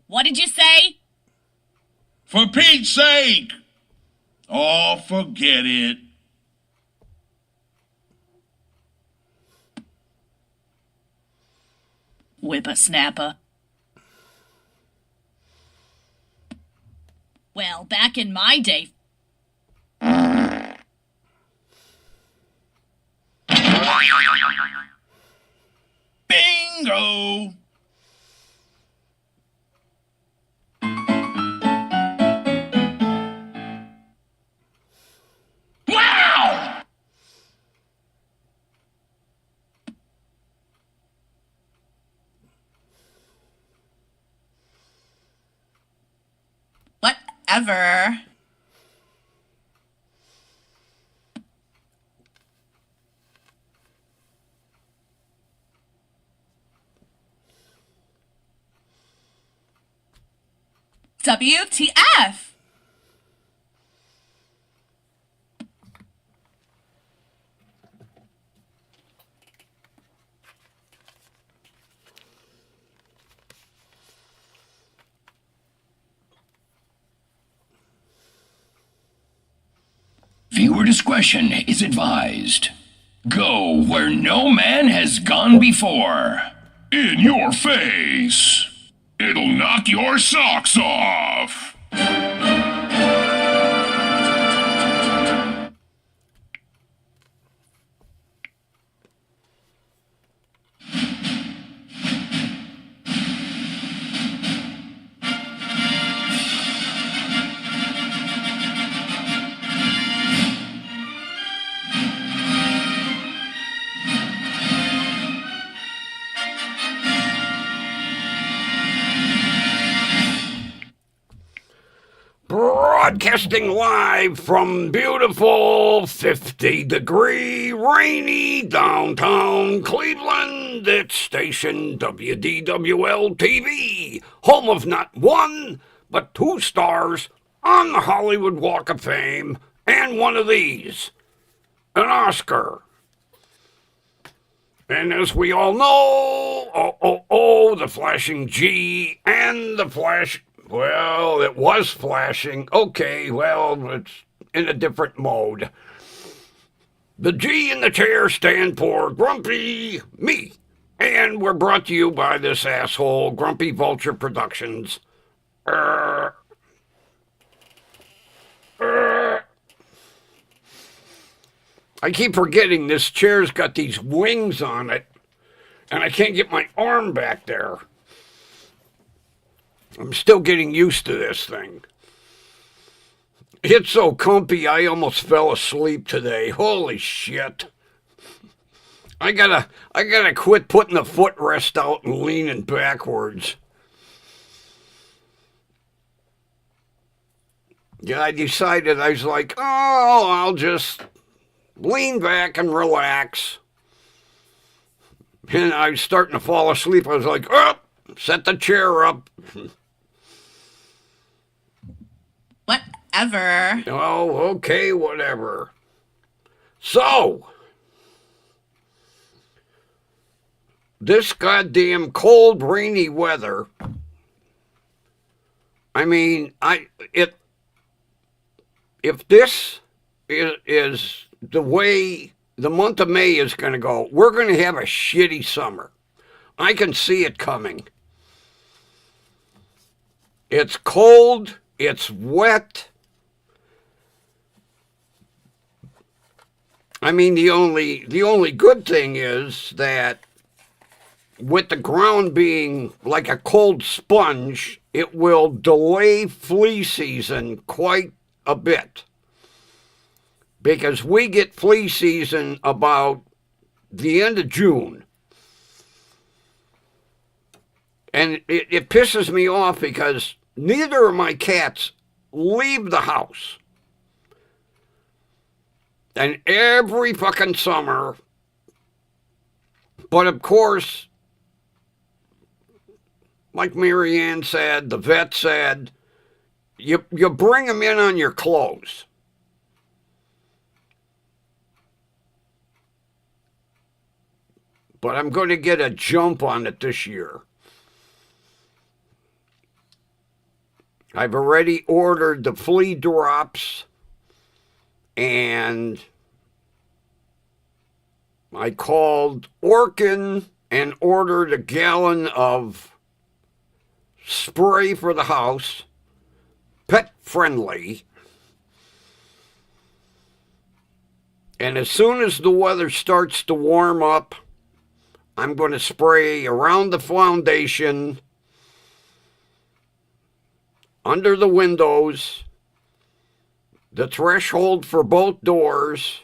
What did you say? For Pete's sake! Oh, forget it. Whippersnapper. Well, back in my day... Bingo! Wow! Whatever. WTF? Viewer discretion is advised. Go where no man has gone before. In your face! It'll knock your socks off! Broadcasting live from beautiful 50-degree rainy downtown Cleveland, it's station WDWL TV, home of not one, but 2 stars on the Hollywood Walk of Fame, and one of these, an Oscar. And as we all know, the flashing G and the flash... Well, it was flashing. Okay, well, it's in a different mode. The G in the chair stand for Grumpy Me. And we're brought to you by this asshole, Grumpy Vulture Productions. I keep forgetting this chair's got these wings on it, and I can't get my arm back there. I'm still getting used to this thing. It's so comfy, I almost fell asleep today. Holy shit. I gotta quit putting the footrest out and leaning backwards. Yeah, I decided, I was like, oh, I'll just lean back and relax. And I was starting to fall asleep. I was like, oh, set the chair up. Whatever. Oh, okay, whatever. So, this goddamn cold, rainy weather, I mean, if this is the way the month of May is going to go, we're going to have a shitty summer. I can see it coming. It's cold, it's wet. I mean, the only good thing is that with the ground being like a cold sponge, it will delay flea season quite a bit. Because we get flea season about the end of June. And it pisses me off because neither of my cats leave the house. And every fucking summer, but of course, like Marianne said, the vet said, you bring them in on your clothes. But I'm going to get a jump on it this year. I've already ordered the flea drops, and I called Orkin and ordered a gallon of spray for the house, pet friendly. And as soon as the weather starts to warm up, I'm going to spray around the foundation, under the windows, the threshold for both doors,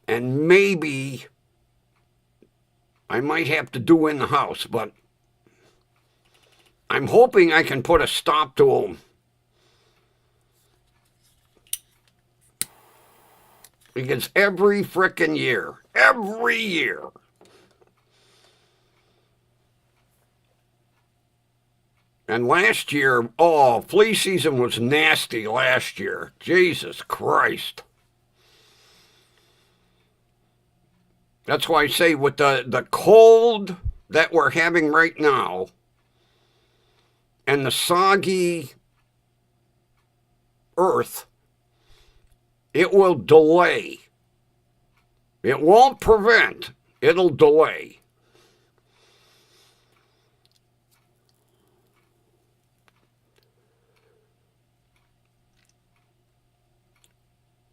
and maybe I might have to do in the house, but I'm hoping I can put a stop to them. Because every frickin' year, and last year, flea season was nasty last year. Jesus Christ. That's why I say with the cold that we're having right now and the soggy earth, it will delay. It won't prevent, it'll delay.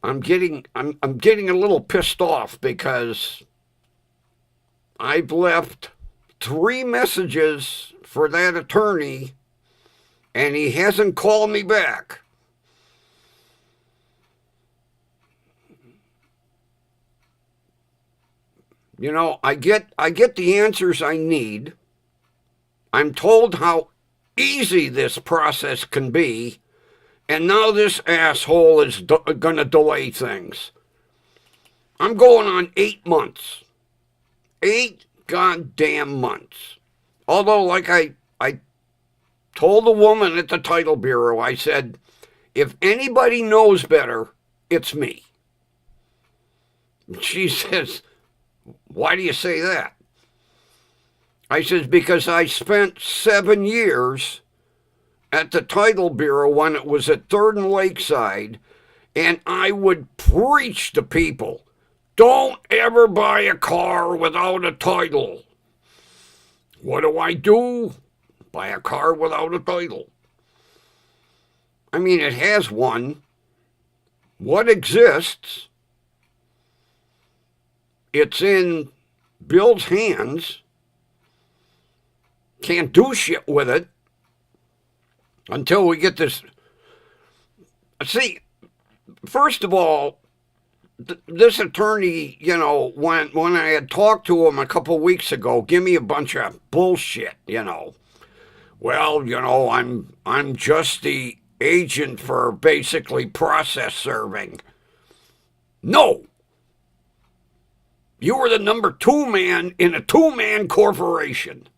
I'm getting a little pissed off because I've left 3 messages for that attorney and he hasn't called me back. You know, I get the answers I need. I'm told how easy this process can be, and now this asshole is going to delay things. I'm going on 8 months. 8 goddamn months. Although, like I told the woman at the title bureau, I said, if anybody knows better, it's me. She says, why do you say that? I says, because I spent 7 years at the title bureau when it was at 3rd and Lakeside, and I would preach to people, don't ever buy a car without a title. What do? Buy a car without a title. I mean, it has one. What exists? It's in Bill's hands. Can't do shit with it until we get this. See, first of all, this attorney, you know, when I had talked to him a couple weeks ago, give me a bunch of bullshit, you know. Well, you know, I'm just the agent for basically process serving. No. You were the number 2 man in a 2-man corporation.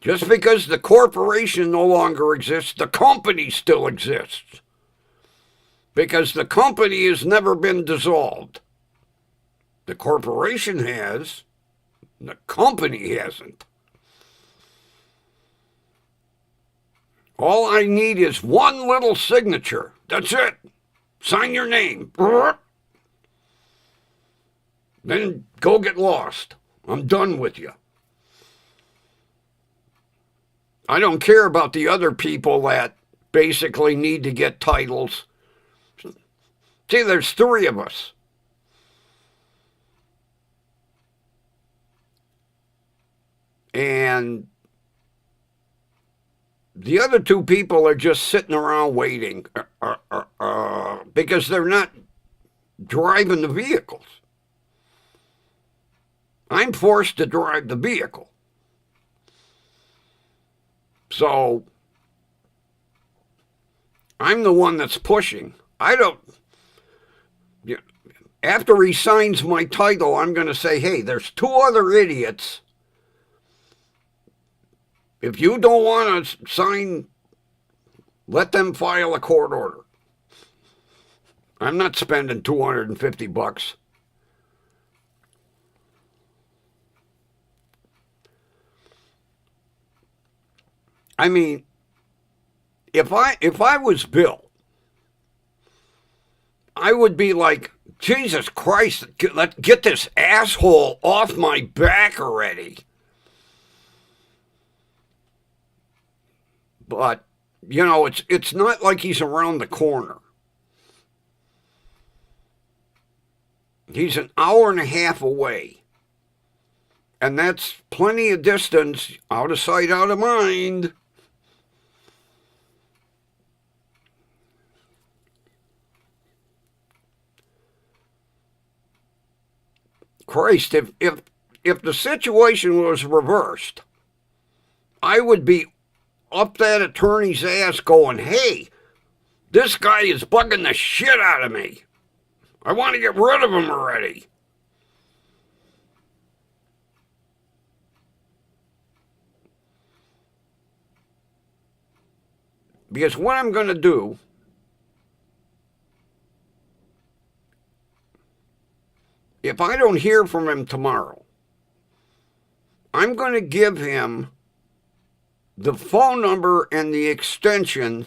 Just because the corporation no longer exists, the company still exists. Because the company has never been dissolved. The corporation has, the company hasn't. All I need is one little signature. That's it. Sign your name. Then go get lost. I'm done with you. I don't care about the other people that basically need to get titles. See, there's 3 of us. And the other 2 people are just sitting around waiting because they're not driving the vehicles. I'm forced to drive the vehicle. So I'm the one that's pushing. After he signs my title, I'm going to say, hey, there's 2 other idiots. If you don't want to sign, let them file a court order. I'm not spending $250. I mean, if I was Bill, I would be like, Jesus Christ, let's get this asshole off my back already. But, it's not like he's around the corner. He's an hour and a half away. And that's plenty of distance, out of sight, out of mind. Christ, if the situation was reversed, I would be up that attorney's ass going, hey, this guy is bugging the shit out of me. I want to get rid of him already. Because what I'm going to do, if I don't hear from him tomorrow, I'm going to give him the phone number and the extension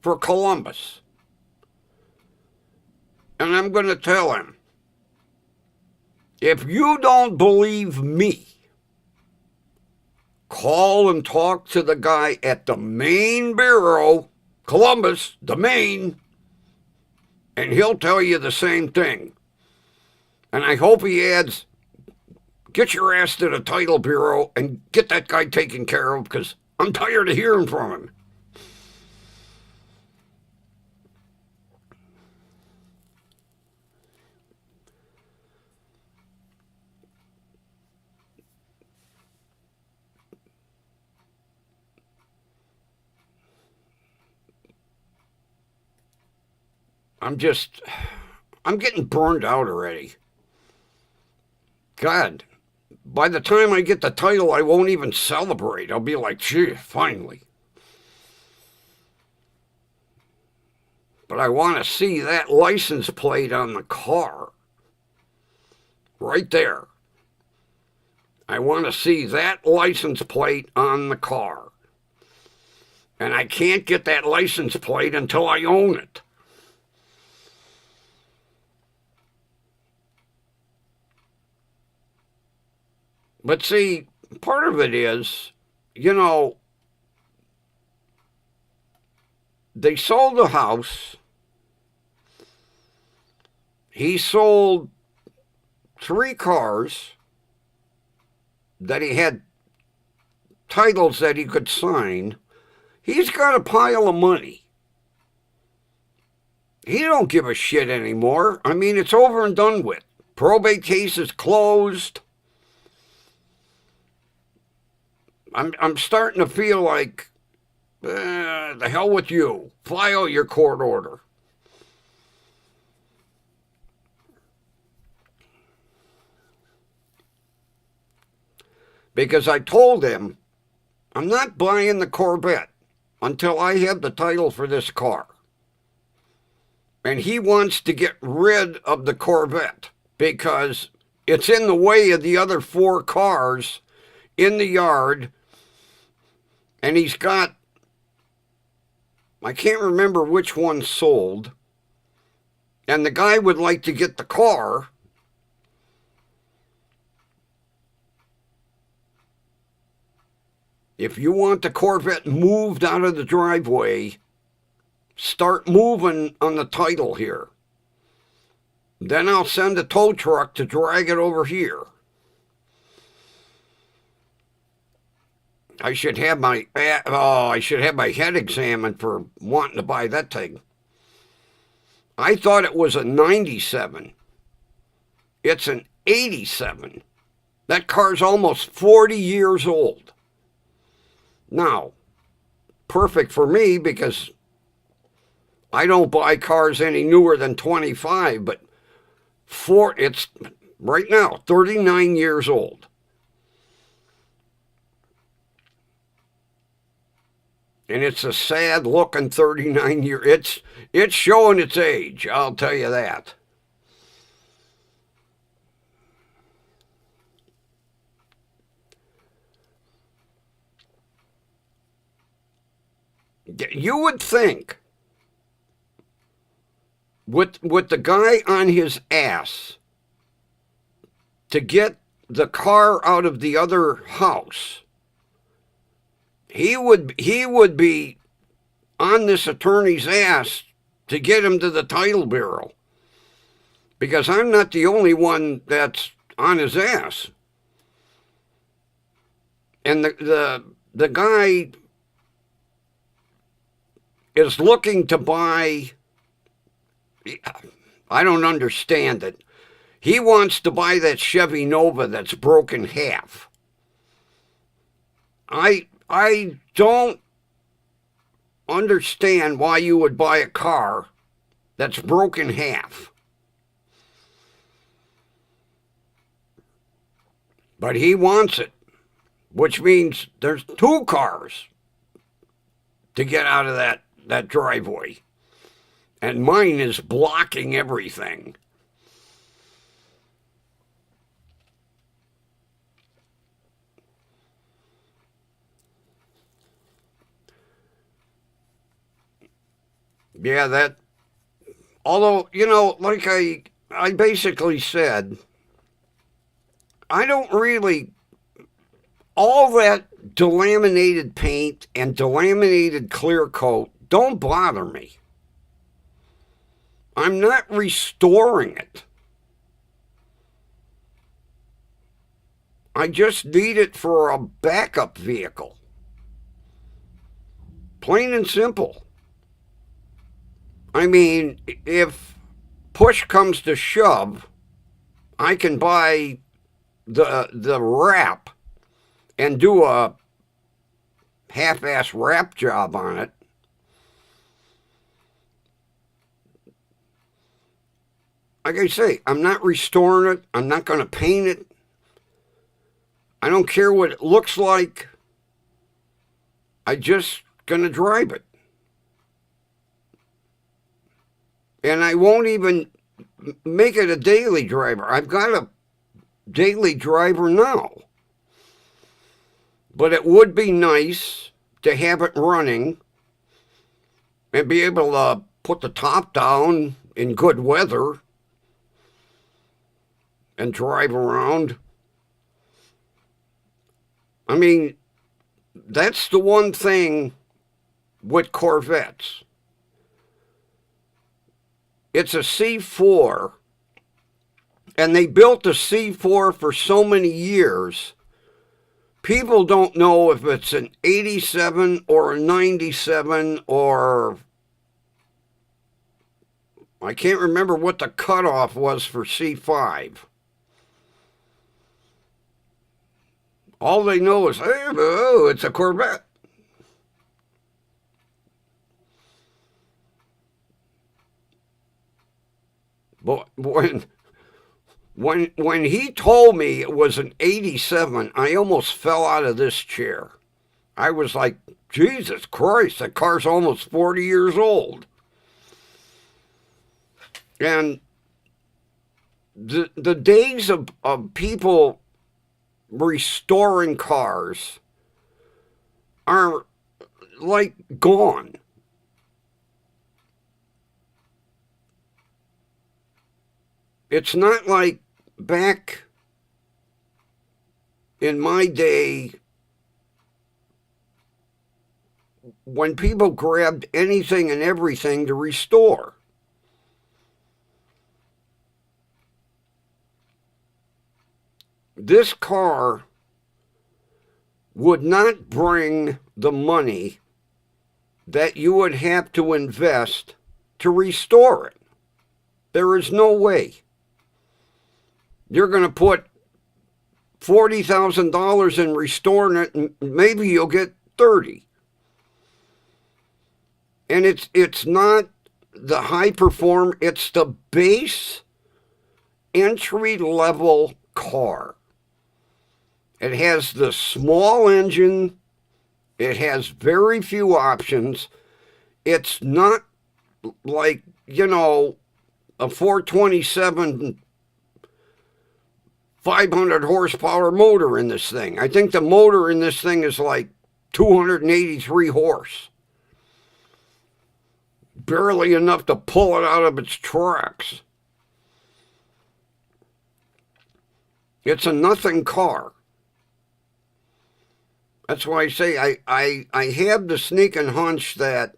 for Columbus. And I'm going to tell him, if you don't believe me, call and talk to the guy at the main bureau, Columbus, the main, and he'll tell you the same thing. And I hope he adds, get your ass to the title bureau and get that guy taken care of, because I'm tired of hearing from him. I'm getting burned out already. God, by the time I get the title, I won't even celebrate. I'll be like, gee, finally. But I want to see that license plate on the car. Right there. I want to see that license plate on the car. And I can't get that license plate until I own it. But see, part of it is, they sold the house. He sold 3 cars that he had titles that he could sign. He's got a pile of money. He don't give a shit anymore. I mean, it's over and done with. Probate case is closed. I'm starting to feel like, the hell with you. Fly out your court order. Because I told him, I'm not buying the Corvette until I have the title for this car. And he wants to get rid of the Corvette because it's in the way of the other 4 cars in the yard. And he's got, I can't remember which one sold. And the guy would like to get the car. If you want the Corvette moved out of the driveway, start moving on the title here. Then I'll send a tow truck to drag it over here. I should have my head examined for wanting to buy that thing. I thought it was a 97. It's an 87. That car's almost 40 years old. Now, perfect for me because I don't buy cars any newer than 25, but it's right now 39 years old. And it's a sad looking 39-year. It's showing its age, I'll tell you that. You would think with the guy on his ass to get the car out of the other house, he would be on this attorney's ass to get him to the title bureau. Because I'm not the only one that's on his ass. And the guy is looking to buy, I don't understand it. He wants to buy that Chevy Nova that's broken half. I don't understand why you would buy a car that's broken half. But he wants it, which means there's two cars to get out of that driveway. And mine is blocking everything. Yeah, although, like I basically said, I don't really, all that delaminated paint and delaminated clear coat don't bother me. I'm not restoring it. I just need it for a backup vehicle. Plain and simple. I mean, if push comes to shove, I can buy the wrap and do a half-ass wrap job on it. Like I say, I'm not restoring it. I'm not going to paint it. I don't care what it looks like. I'm just going to drive it. And I won't even make it a daily driver. I've got a daily driver now. But it would be nice to have it running and be able to put the top down in good weather and drive around. I mean, that's the one thing with Corvettes. It's a C4, and they built a C4 for so many years. People don't know if it's an 87 or a 97 or I can't remember what the cutoff was for C5. All they know is, hey, oh, it's a Corvette. But when he told me it was an 87, I almost fell out of this chair. I was like, Jesus Christ, that car's almost 40 years old. And the days of people restoring cars are like gone. It's not like back in my day when people grabbed anything and everything to restore. This car would not bring the money that you would have to invest to restore it. There is no way. You're going to put $40,000 in restoring it, and maybe you'll get 30. And it's not the high perform, it's the base entry level car. It has the small engine. It has very few options. It's not like, a 427 500 horsepower motor in this thing. I think the motor in this thing is like 283 horse. barely enough to pull it out of its tracks. It's a nothing car. That's why I say I have the sneaking hunch that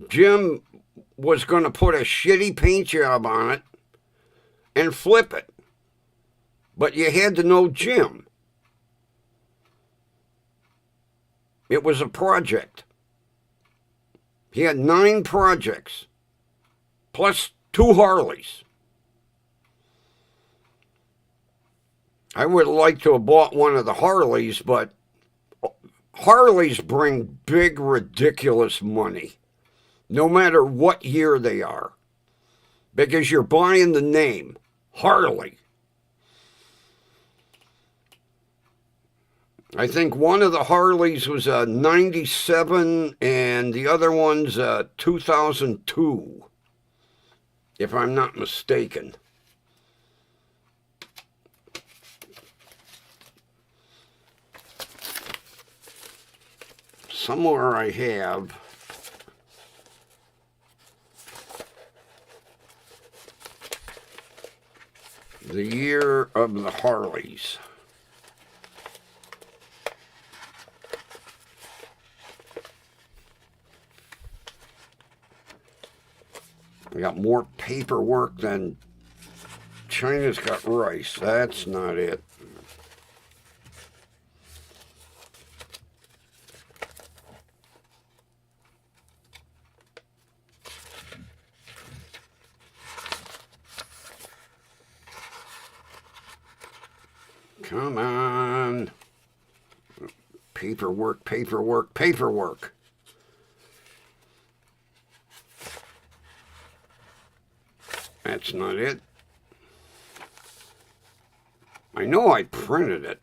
Jim was going to put a shitty paint job on it and flip it. But you had to know Jim. It was a project. He had 9 projects, plus 2 Harleys. I would like to have bought one of the Harleys, but Harleys bring big, ridiculous money, no matter what year they are, because you're buying the name, Harley. I think one of the Harleys was a 97 and the other one's a 2002, if I'm not mistaken. Somewhere I have the year of the Harleys. I got more paperwork than China's got rice. That's not it. Come on. Paperwork, paperwork, paperwork. That's not it. I know I printed it.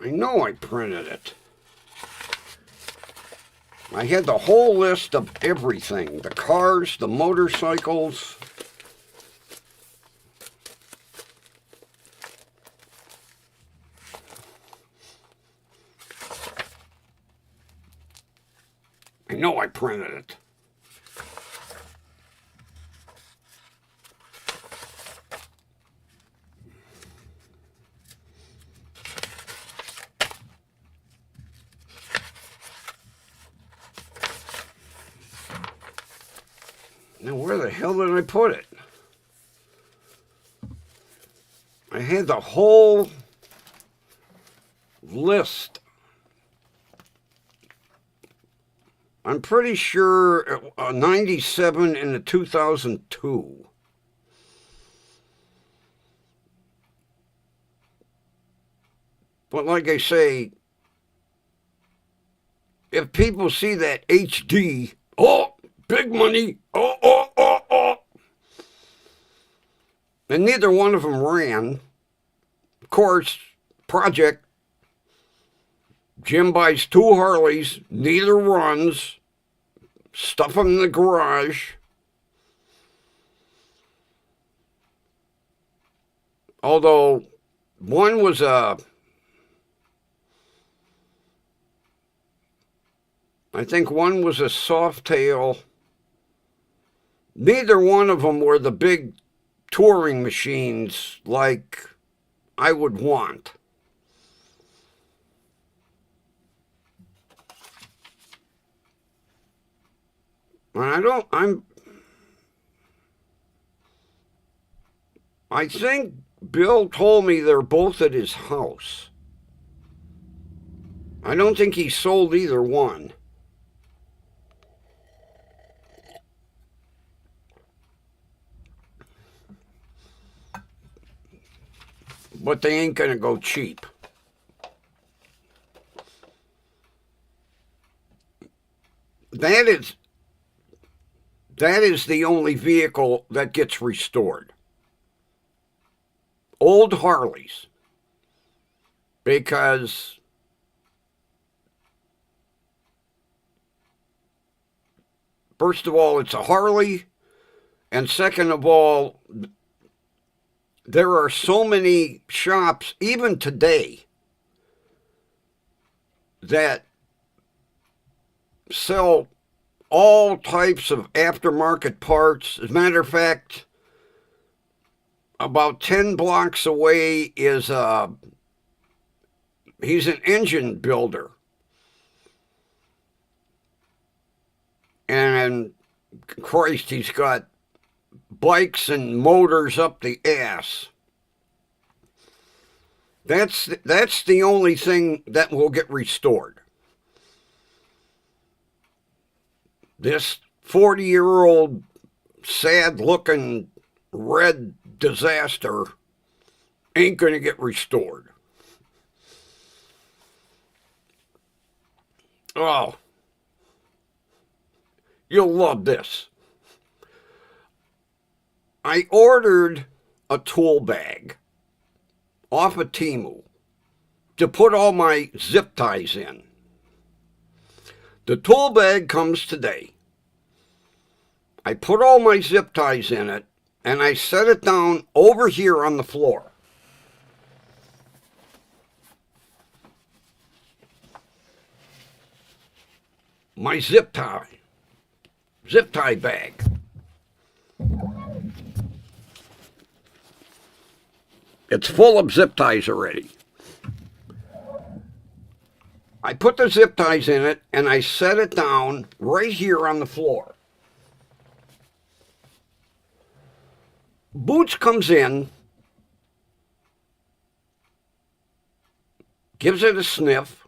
I know I printed it. I had the whole list of everything. The cars, the motorcycles. I know I printed it. Now, where the hell did I put it? I had the whole list. I'm pretty sure 97 and a 2002. But like I say, if people see that HD, oh, big money, oh. And neither one of them ran. Of course, project, Jim buys 2 Harleys, neither runs, stuff them in the garage. Although, one was I think one was a Softail. Neither one of them were the big touring machines like I would want. And I think Bill told me they're both at his house. I don't think he sold either one. But they ain't gonna go cheap. That is the only vehicle that gets restored. Old Harleys. Because First of all, it's a Harley. And second of all, there are so many shops, even today, that sell all types of aftermarket parts. As a matter of fact, about 10 blocks away is he's an engine builder. And Christ, he's got bikes and motors up the ass. That's the only thing that will get restored. This 40-year-old sad-looking red disaster ain't going to get restored. Oh, you'll love this. I ordered a tool bag off of Temu to put all my zip ties in. The tool bag comes today. I put all my zip ties in it, and I set it down over here on the floor. My zip tie bag. It's full of zip ties already. I put the zip ties in it, and I set it down right here on the floor. Boots comes in, gives it a sniff,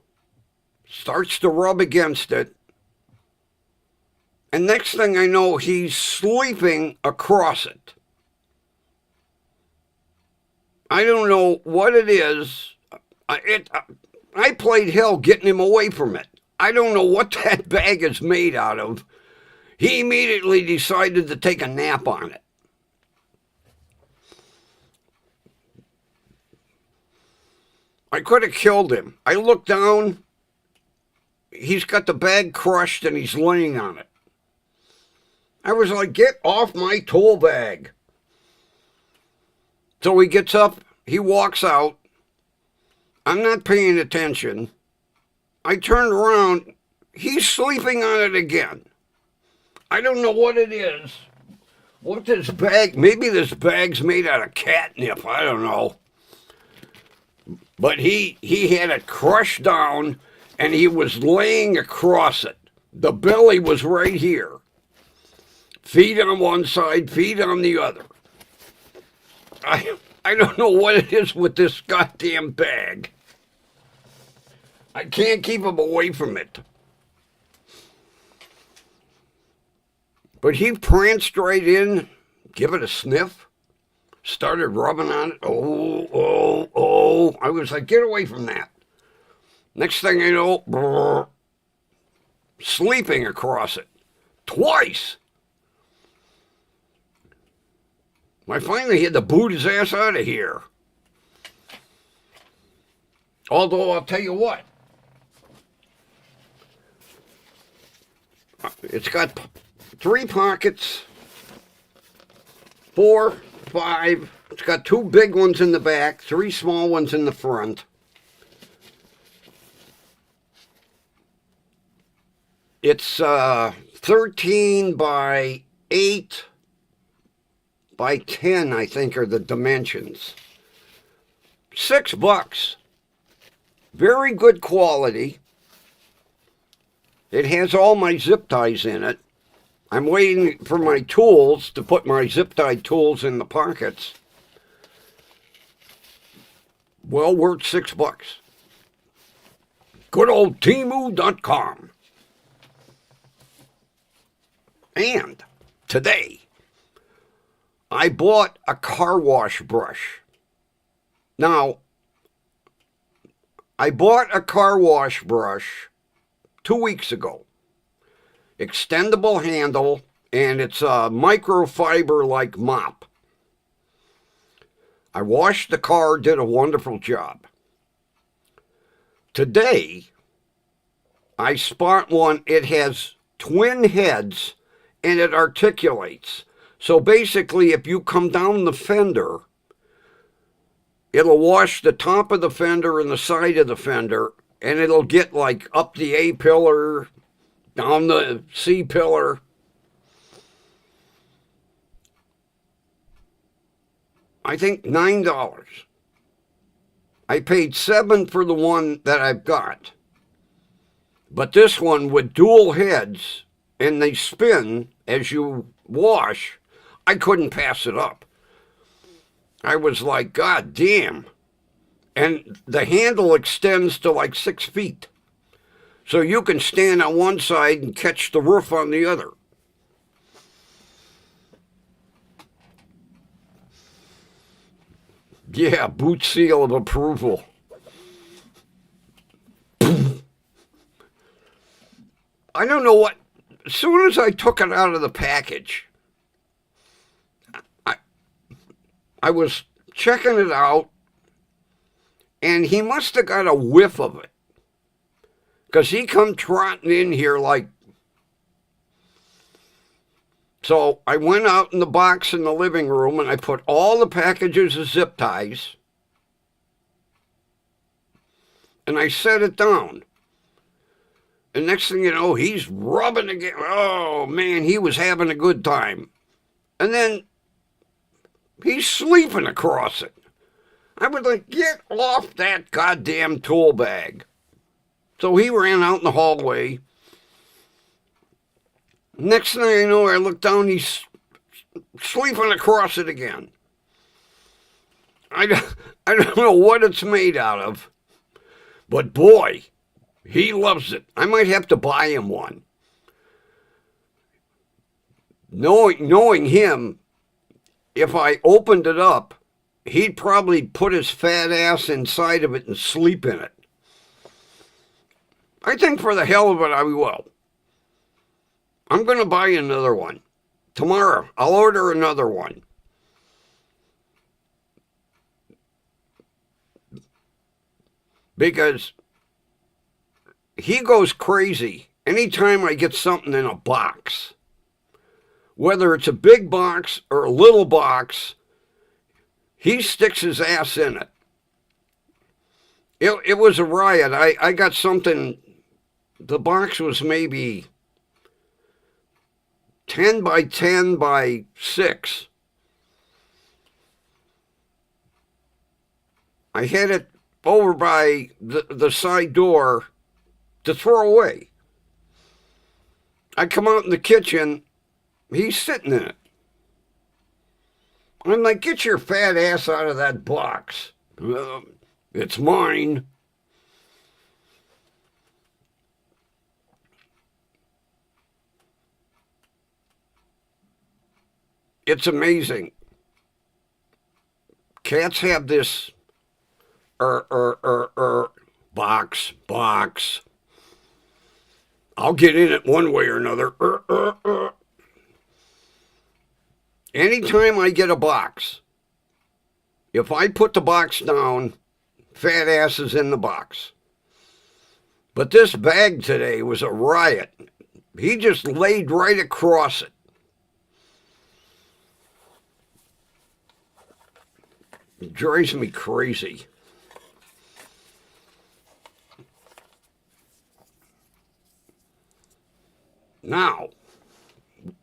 starts to rub against it, and next thing I know, he's sleeping across it. I don't know what it is. I played hell getting him away from it. I don't know what that bag is made out of. He immediately decided to take a nap on it. I could have killed him. I looked down. He's got the bag crushed and he's laying on it. I was like, get off my tool bag. So he gets up, he walks out. I'm not paying attention. I turned around, he's sleeping on it again. I don't know what it is. What this bag, maybe this bag's made out of catnip, I don't know. But he had it crushed down and he was laying across it. The belly was right here. Feet on one side, feet on the other. I don't know what it is with this goddamn bag. I can't keep him away from it. But he pranced right in, give it a sniff, started rubbing on it. Oh. I was like, get away from that. Next thing I know, brrr, sleeping across it. Twice. I finally had to boot his ass out of here. Although, I'll tell you what. It's got 3 pockets, 4, 5. It's got 2 big ones in the back, 3 small ones in the front. It's 13 by 8 by 10, I think, are the dimensions. $6. Very good quality. It has all my zip ties in it. I'm waiting for my tools to put my zip tie tools in the pockets. Well worth $6. Good old Temu.com. And today, I bought a car wash brush. Now, I bought a car wash brush 2 weeks ago. Extendable handle, and it's a microfiber-like mop. I washed the car, did a wonderful job. Today, I spot one. It has twin heads, and it articulates. So basically, if you come down the fender, it'll wash the top of the fender and the side of the fender, and it'll get like up the A pillar, down the C pillar. I think $9. I paid $7 for the one that I've got. But this one with dual heads, and they spin as you wash, I couldn't pass it up. I was like, God damn. And the handle extends to like 6 feet. So you can stand on one side and catch the roof on the other. Yeah, boot seal of approval. I don't know what. As soon as I took it out of the package, I was checking it out, and he must have got a whiff of it, because he come trotting in here like. So I went out in the box in the living room, and I put all the packages of zip ties, and I set it down. And next thing you know, he's rubbing again. Oh, man, he was having a good time. And then he's sleeping across it. I was like, get off that goddamn tool bag. So he ran out in the hallway. Next thing I know, I look down, he's sleeping across it again. I don't know what it's made out of, but boy, he loves it. I might have to buy him one. Knowing him, if I opened it up, he'd probably put his fat ass inside of it and sleep in it. I think for the hell of it, I will. I'm going to buy another one. Tomorrow, I'll order another one. Because he goes crazy anytime I get something in a box. Whether it's a big box or a little box, he sticks his ass in it. It was a riot. I got something, the box was maybe 10 by 10 by 6. I had it over by the side door to throw away. I come out in the kitchen, he's sitting in it. I'm like, get your fat ass out of that box. It's mine. It's amazing. Cats have this box. I'll get in it one way or another. Anytime I get a box, if I put the box down, fat ass is in the box. But this bag today was a riot. He just laid right across it. It drives me crazy. Now,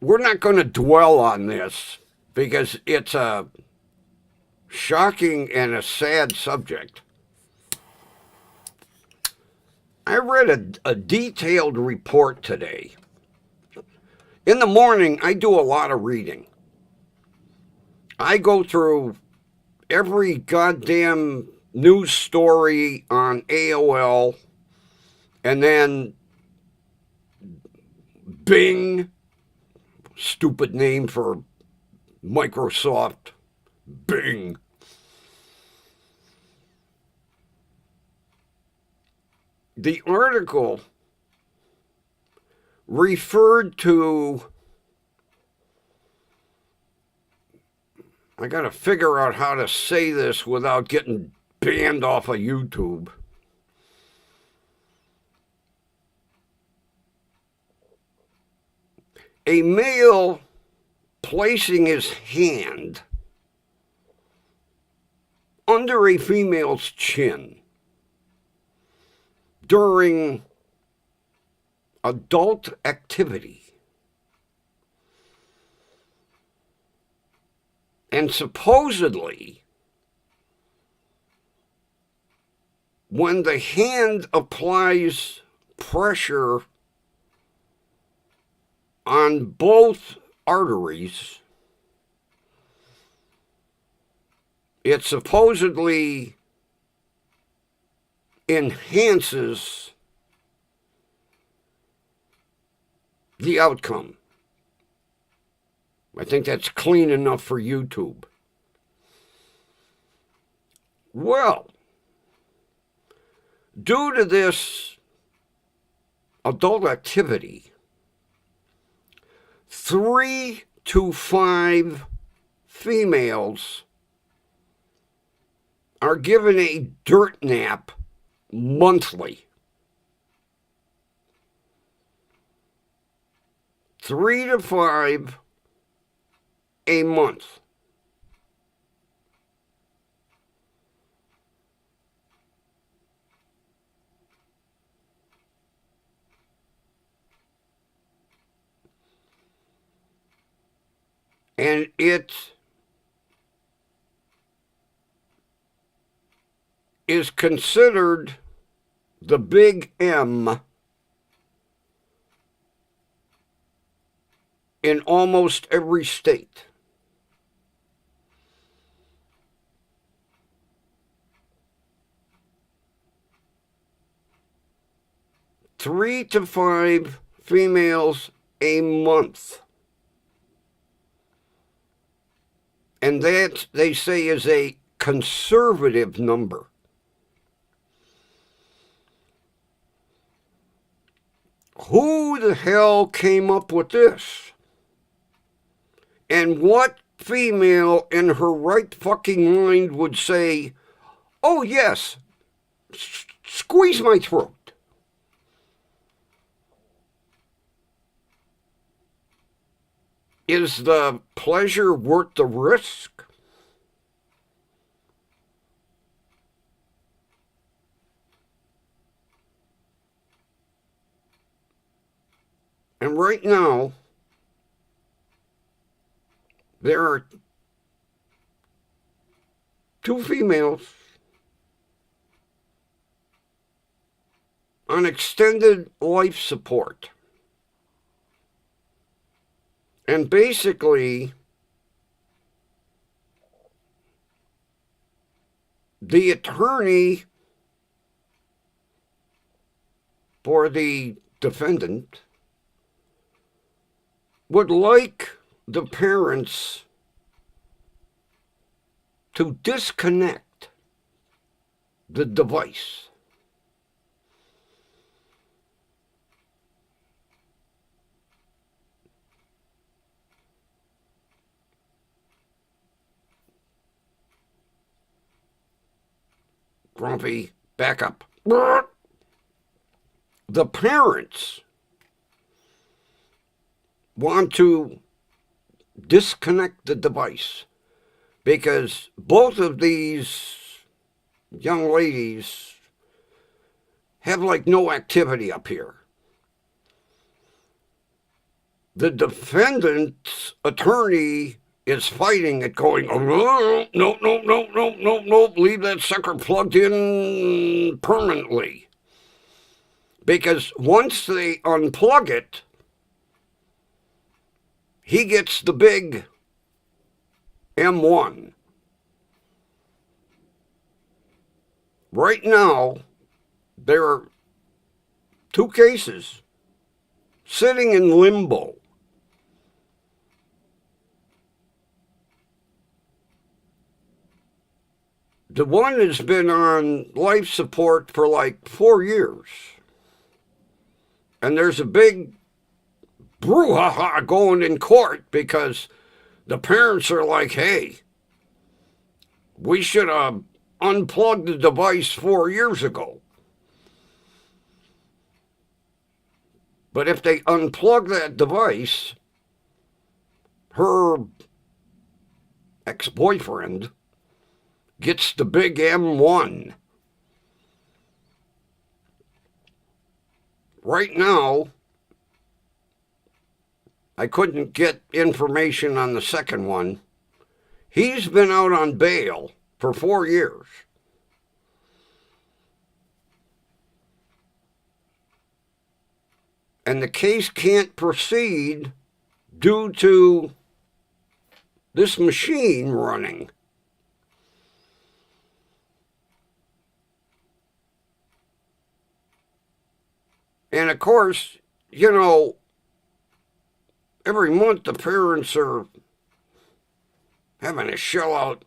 we're not going to dwell on this because it's a shocking and a sad subject. I read a detailed report today. In the morning, I do a lot of reading. I go through every goddamn news story on AOL, and then Bing, stupid name for Microsoft, Bing. The article referred to, I gotta figure out how to say this without getting banned off of YouTube. a male placing his hand under a female's chin during adult activity. And supposedly, when the hand applies pressure on both arteries, it supposedly enhances the outcome. I think that's clean enough for YouTube. Well, due to this adult activity, 3 to 5 females are given a dirt nap monthly. 3 to 5 a month. And it is considered the big M in almost every state. Three to 5 females a month. And that, they say, is a conservative number. Who the hell came up with this? And what female in her right fucking mind would say, oh yes, squeeze my throat? Is the pleasure worth the risk? And right now, there are 2 females on extended life support. And basically, the attorney for the defendant would like the parents to disconnect the device. Grumpy, back up. The parents want to disconnect the device because both of these young ladies have like no activity up here. The defendant's attorney is fighting it, going, oh, no, leave that sucker plugged in permanently. Because once they unplug it, he gets the big M1. Right now, there are 2 cases sitting in limbo. The one has been on life support for like 4 years. And there's a big brouhaha going in court because the parents are like, hey, we should have unplugged the device 4 years ago. But if they unplug that device, her ex-boyfriend gets the big M1. Right now, I couldn't get information on the second one. He's been out on bail for 4 years. And the case can't proceed due to this machine running. And of course, you know, every month the parents are having to shell out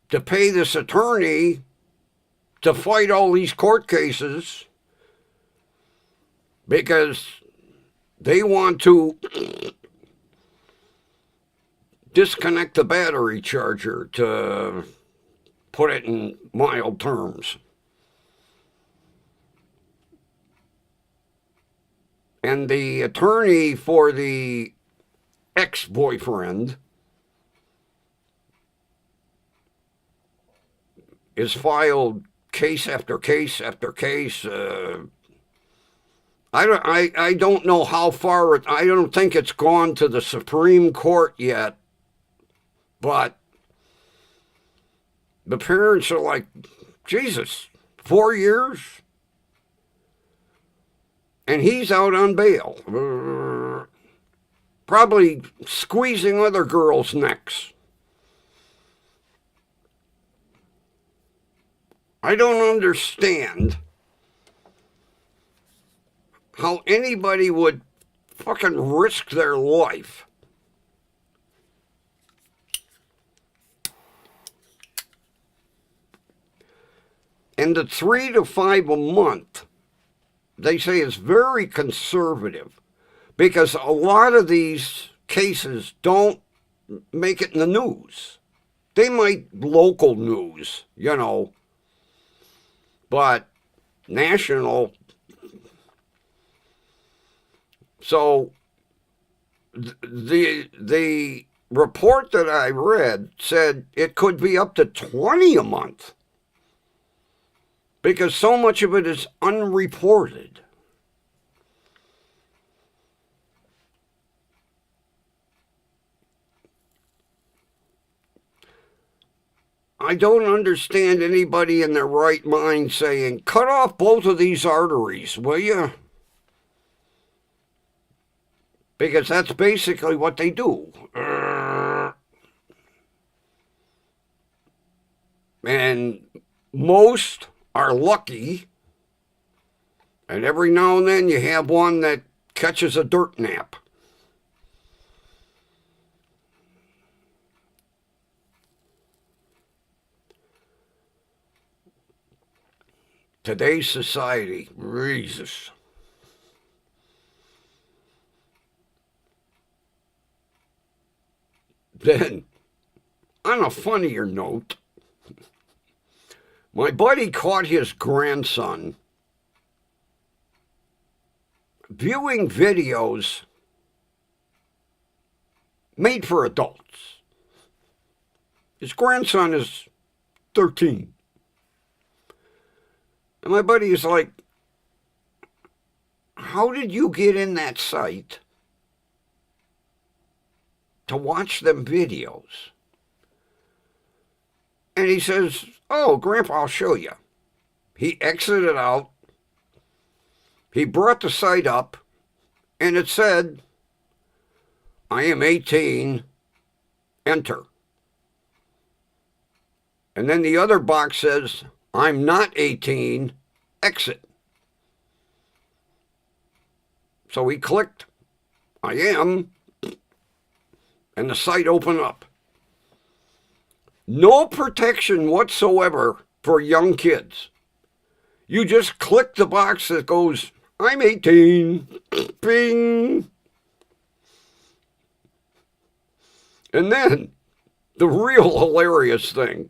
to pay this attorney to fight all these court cases because they want to disconnect the battery charger, to put it in mild terms. And the attorney for the ex-boyfriend is filed case after case after case. I don't know how far I don't think it's gone to the Supreme Court yet, but the parents are like, Jesus, 4 years? And he's out on bail, probably squeezing other girls' necks. I don't understand how anybody would fucking risk their life and the 3 to 5 a month, they say, is very conservative because a lot of these cases don't make it in the news. They might local news, you know, but national. So the report that I read said it could be up to 20 a month because so much of it is unreported. I don't understand anybody in their right mind saying, cut off both of these arteries, will you? Because that's basically what they do. And most are lucky, and every now and then you have one that catches a dirt nap. Today's society, Jesus. Then, on a funnier note, my buddy caught his grandson viewing videos made for adults. His grandson is 13. And my buddy is like, how did you get in that site to watch them videos? And he says, oh, Grandpa, I'll show you. He exited out. He brought the site up, and it said, I am 18, enter. And then the other box says, I'm not 18, exit. So he clicked, I am, and the site opened up. No protection whatsoever for young kids. You just click the box that goes, I'm 18, bing. And then, the real hilarious thing,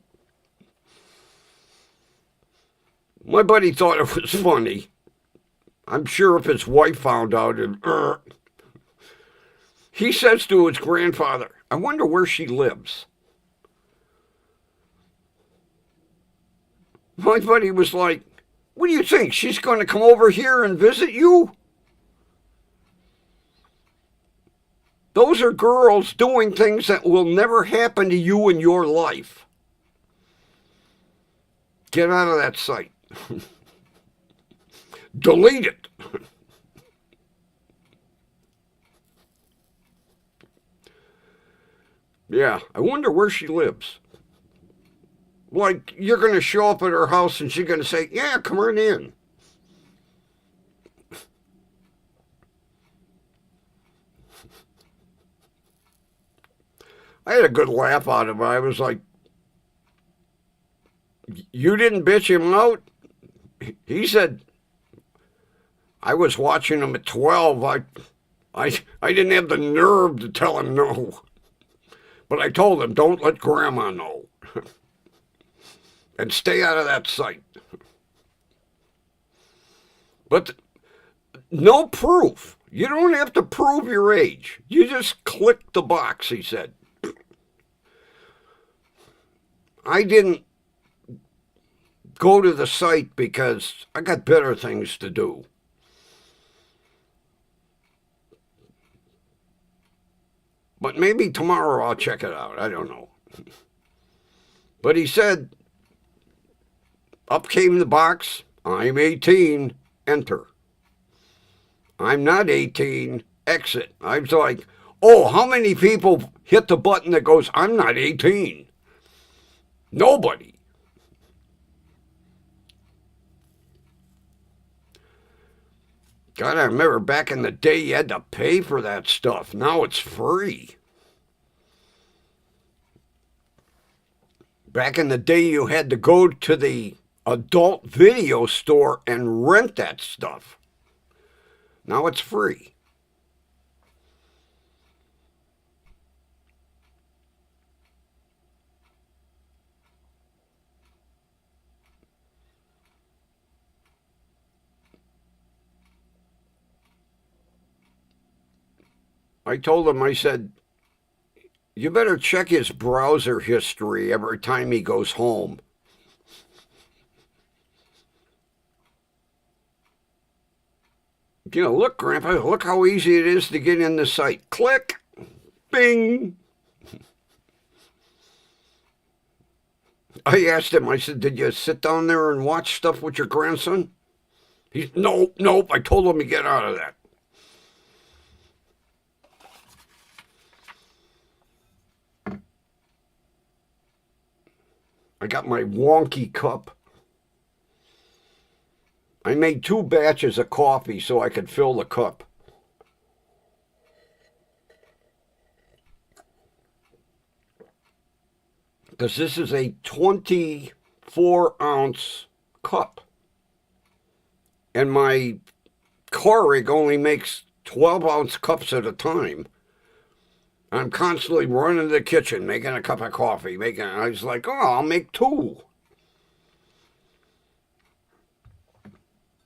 my buddy thought it was funny. I'm sure if his wife found out, he says to his grandfather, I wonder where she lives. My buddy was like, what do you think? She's going to come over here and visit you? Those are girls doing things that will never happen to you in your life. Get out of that site. Delete it. Yeah, I wonder where she lives. Like, you're going to show up at her house and she's going to say, yeah, come on in. I had a good laugh out of it. I was like, you didn't bitch him out? He said, I was watching him at 12. I didn't have the nerve to tell him no. But I told him, don't let Grandma know. And stay out of that site. But no proof. You don't have to prove your age. You just click the box, he said. I didn't go to the site because I got better things to do. But maybe tomorrow I'll check it out. I don't know. But he said, up came the box. I'm 18. Enter. I'm not 18. Exit. I was like, oh, how many people hit the button that goes, I'm not 18? Nobody. God, I remember back in the day you had to pay for that stuff. Now it's free. Back in the day you had to go to the adult video store and rent that stuff. Now it's free. I told him, I said, you better check his browser history every time he goes home. You know, look, Grandpa, look how easy it is to get in the site. Click, bing. I asked him, I said, did you sit down there and watch stuff with your grandson? He's, nope, I told him to get out of that. I got my wonky cup. I made 2 batches of coffee so I could fill the cup. Because this is a 24-ounce cup. And my Keurig only makes 12-ounce cups at a time. I'm constantly running to the kitchen, making a cup of coffee. I was like, oh, I'll make 2.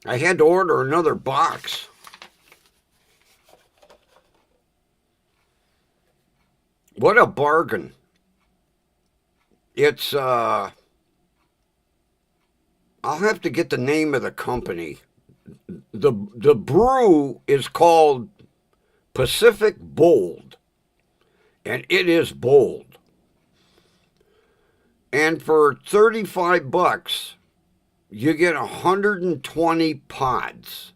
I had to order another box. What a bargain. It's, I'll have to get the name of the company. The brew is called Pacific Bold. And it is bold. And for $35, you get 120 pods.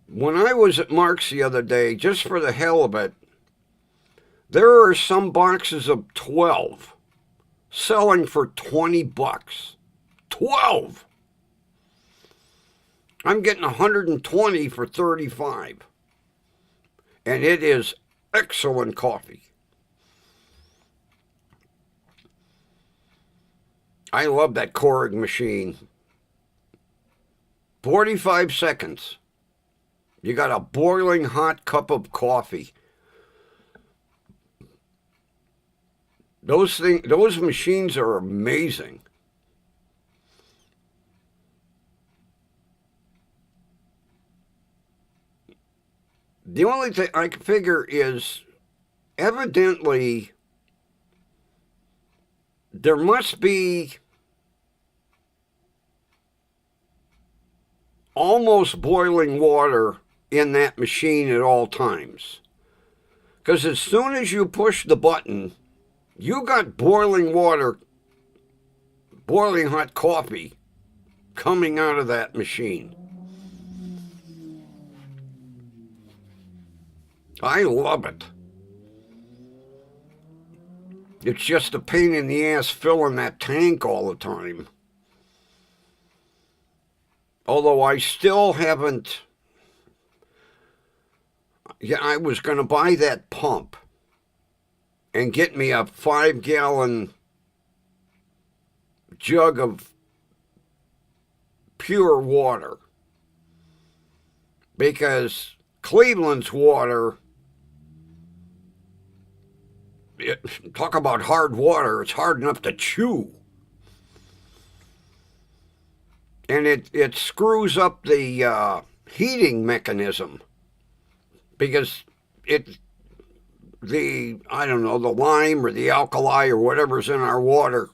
When I was at Mark's the other day, just for the hell of it, there are some boxes of 12 selling for $20. 12! I'm getting 120 for 35. And it is excellent coffee. I love that Keurig machine. 45 seconds. You got a boiling hot cup of coffee. those machines are amazing. The only thing I can figure is evidently there must be almost boiling water in that machine at all times. Because as soon as you push the button, you got boiling water, boiling hot coffee coming out of that machine. I love it. It's just a pain in the ass filling that tank all the time. Although I still haven't. Yeah, I was going to buy that pump and get me a 5-gallon jug of pure water. Because Cleveland's water, talk about hard water, it's hard enough to chew. And it screws up the heating mechanism because the lime or the alkali or whatever's in our water,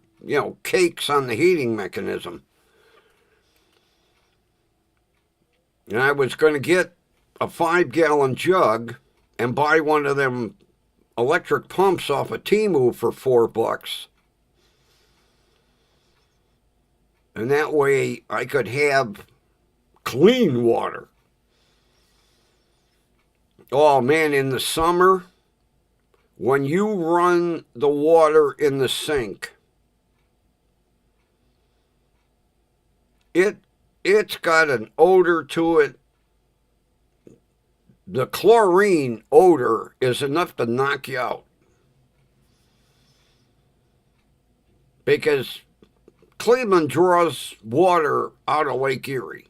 cakes on the heating mechanism. And I was going to get a 5-gallon jug and buy one of them electric pumps off of Temu for $4. And that way I could have clean water. Oh man, in the summer, when you run the water in the sink, it's got an odor to it. The chlorine odor is enough to knock you out. Because Cleveland draws water out of Lake Erie.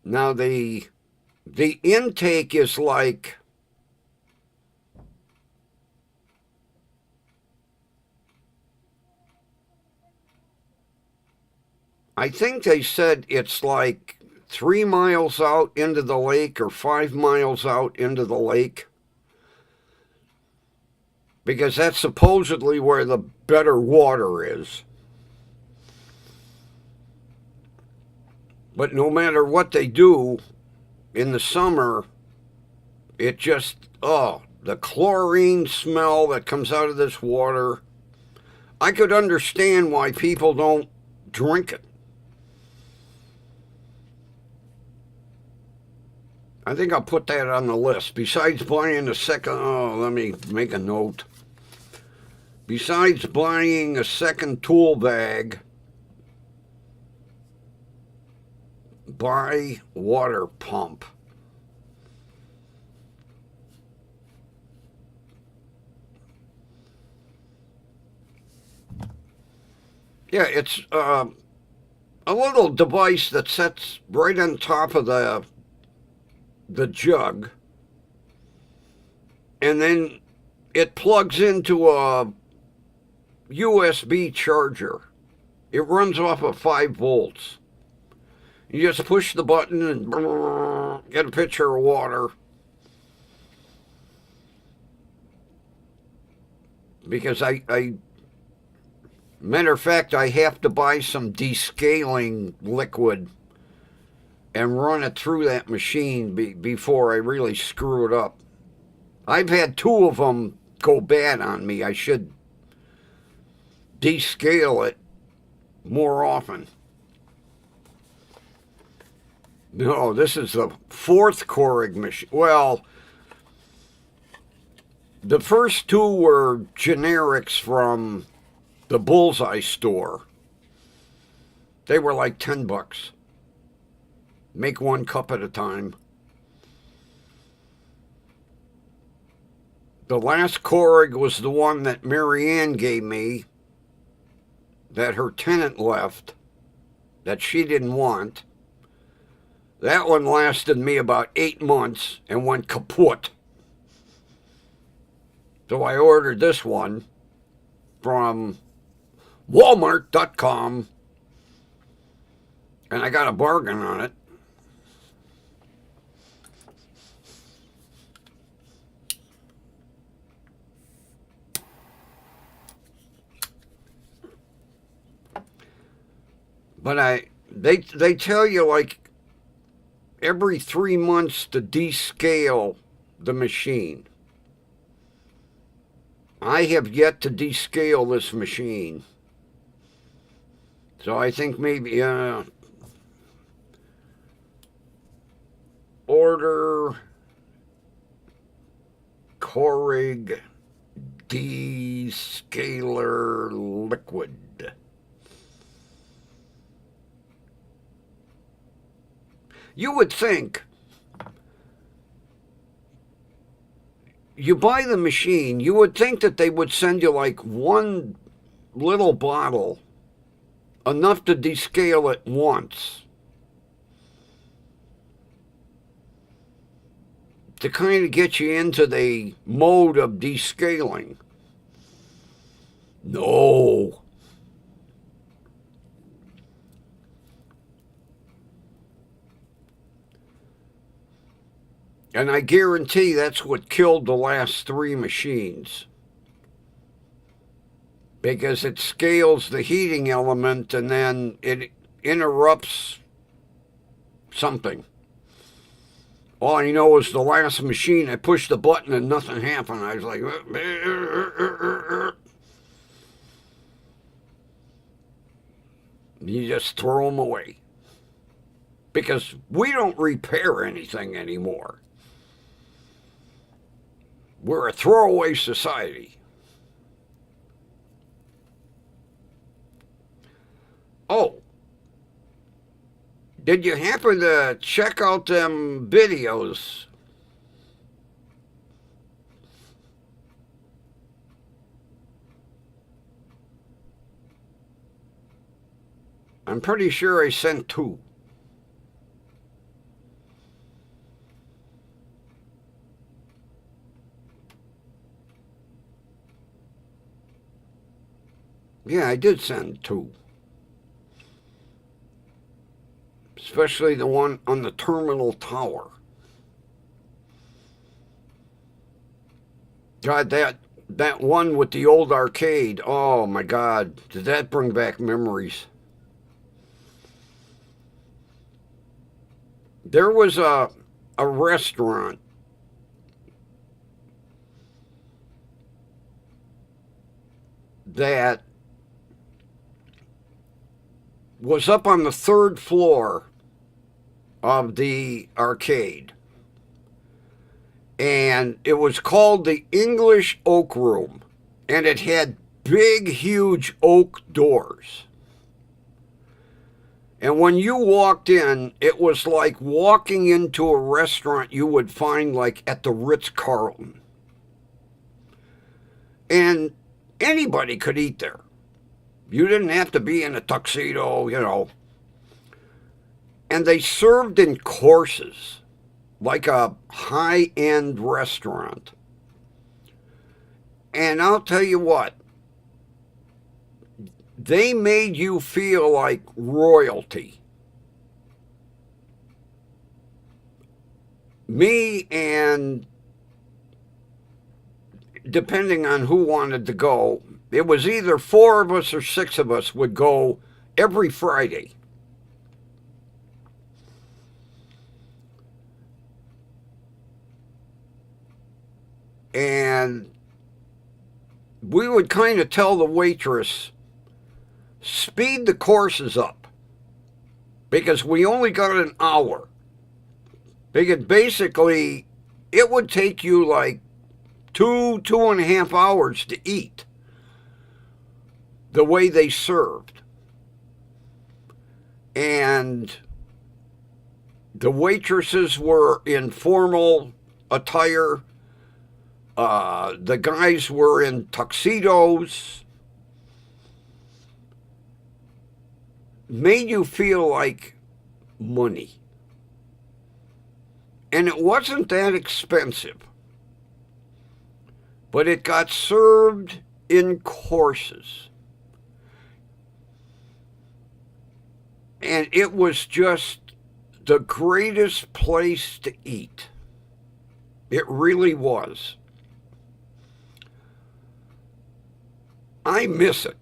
Now the intake is like I think they said it's like 3 miles out into the lake or 5 miles out into the lake. Because that's supposedly where the better water is. But no matter what they do, in the summer, it just, the chlorine smell that comes out of this water. I could understand why people don't drink it. I think I'll put that on the list. Besides buying a second, let me make a note. Besides buying a second tool bag, buy water pump. Yeah, it's a little device that sits right on top of the jug, and then it plugs into a USB charger. It runs off of 5 volts. You just push the button and get a pitcher of water. Because matter of fact, I have to buy some descaling liquid and run it through that machine before I really screw it up. I've had 2 of them go bad on me. I should descale it more often. No, this is the 4th Keurig machine. Well, the first 2 were generics from the Bullseye store. They were like $10. Make 1 cup at a time. The last Keurig was the one that Marianne gave me that her tenant left, that she didn't want. That one lasted me about 8 months and went kaput. So I ordered this one from Walmart.com, and I got a bargain on it. But they tell you like every 3 months to descale the machine. I have yet to descale this machine. So I think maybe order Corrig descaler liquid. You would think you buy the machine, you would think that they would send you like one little bottle, enough to descale it once, to kind of get you into the mode of descaling. No. And I guarantee that's what killed the last 3 machines. Because it scales the heating element and then it interrupts something. All I know is the last machine, I pushed the button and nothing happened. I was like, you just throw them away. Because we don't repair anything anymore. We're a throwaway society. Oh, did you happen to check out them videos? I'm pretty sure I sent 2. Yeah, I did send 2. Especially the one on the terminal tower. God, that one with the old arcade, oh my God, did that bring back memories. There was a restaurant that was up on the 3rd floor of the arcade. And it was called the English Oak Room. And it had big, huge oak doors. And when you walked in, it was like walking into a restaurant you would find like at the Ritz-Carlton. And anybody could eat there. You didn't have to be in a tuxedo, you know. And they served in courses, like a high-end restaurant. And I'll tell you what, they made you feel like royalty. Me and, depending on who wanted to go, it was either 4 of us or 6 of us would go every Friday. And we would kind of tell the waitress, speed the courses up, because we only got an hour. Because basically, it would take you like 2.5 hours to eat the way they served. And the waitresses were in formal attire. The guys were in tuxedos. Made you feel like money. And it wasn't that expensive. But it got served in courses. And it was just the greatest place to eat. It really was. I miss it.